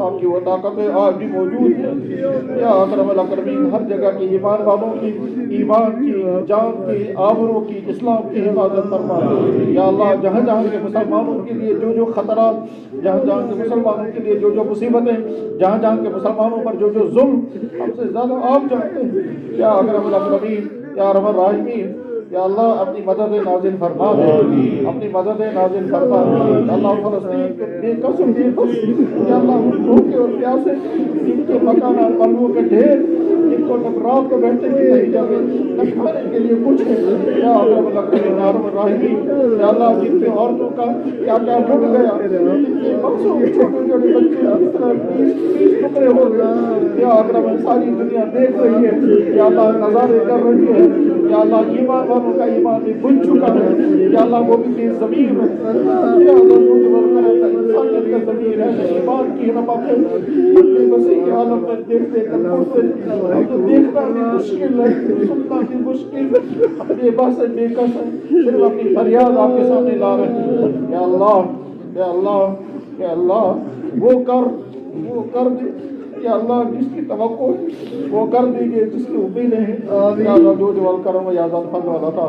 آپ کی وہ طاقتیں آج بھی موجود ہیں. یا اکرم الاکرمین، ہر جگہ کی ایمان والوں کی ایمان کی، جان کی، آبرو کی، اسلام کی حفاظت فرما. یا اللہ، جہاں جہاں کے مسلمانوں کے لیے جو جو خطرات، جہاں جہاں کے مسلمانوں کے لیے جو جو مصیبتیں، جہاں جہاں کے مسلمانوں پر جو جو ظلم، ہم سے زیادہ آپ جانتے ہیں. یا اکرم الاکرمین، یا ارحم الراحمین، یا اللہ اپنی مدد نازل فرما دے، اپنی مدد نازل فرما. یا اللہ فلسطین کے بے قصر بے بس، یا اللہ ان بھوکے اور پیاسے، جن کے مکانات پلووں کے ڈھیر، جن کو رات کو بیٹھنے کی نہیں جگہ، نہ کھانے کے لیے کچھ ہے. یا اکرم الاکرمین، یا ارحم الراحمین، یا اللہ جن کے عورتوں کا کیا کیا لٹ گیا، جن کے معصوم چھوٹے چھوٹے بچے اس طرح 20 ٹکڑے ہو گئے. یا اکرم، ساری دنیا دیکھ رہی ہے. یا اللہ نظارے کر رہی ہے. یا اللہ ایمان والوں کا ایمان بھی بن چکا ہے. یا اللہ وہ بھی تیز ضمیر ہے. یا اللہ جو انسانیت کا ضمیر ہے، ایمان کی نمک ہے. اپنے وسیع عالم میں دیکھتے کر پڑھتے، اب تو دیکھنا بھی مشکل ہے، سننا بھی مشکل ہے. ہم بے بس ہے، بے کس ہے، صرف اپنی فریاد آپ کے سامنے لا رہے ہیں. یا اللہ، یا اللہ، یا اللہ، وہ کر دے. یا اللہ جس کی توقع ہے وہ کر دیجیے، جس کی امیدیں ہیں. یا اللہ جو جوال کرم یا ذات فضل و عطا.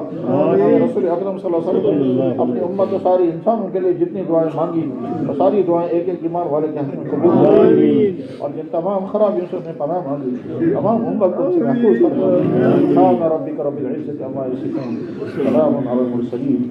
رسول اکرم صلی اللہ علیہ وسلم نے اپنی امت و ساری انسانوں کے لیے جتنی دعائیں مانگی، وہ ساری دعائیں ایک ایک ایمان والے کے حق میں قبول کریں. اور جن تمام خرابیوں سے انہیں پناہ مانگی، تمام امت کو ان سے محفوظ فرمائے. سبحان ربک رب العزة عما یصفون، سلام علی المرسلین.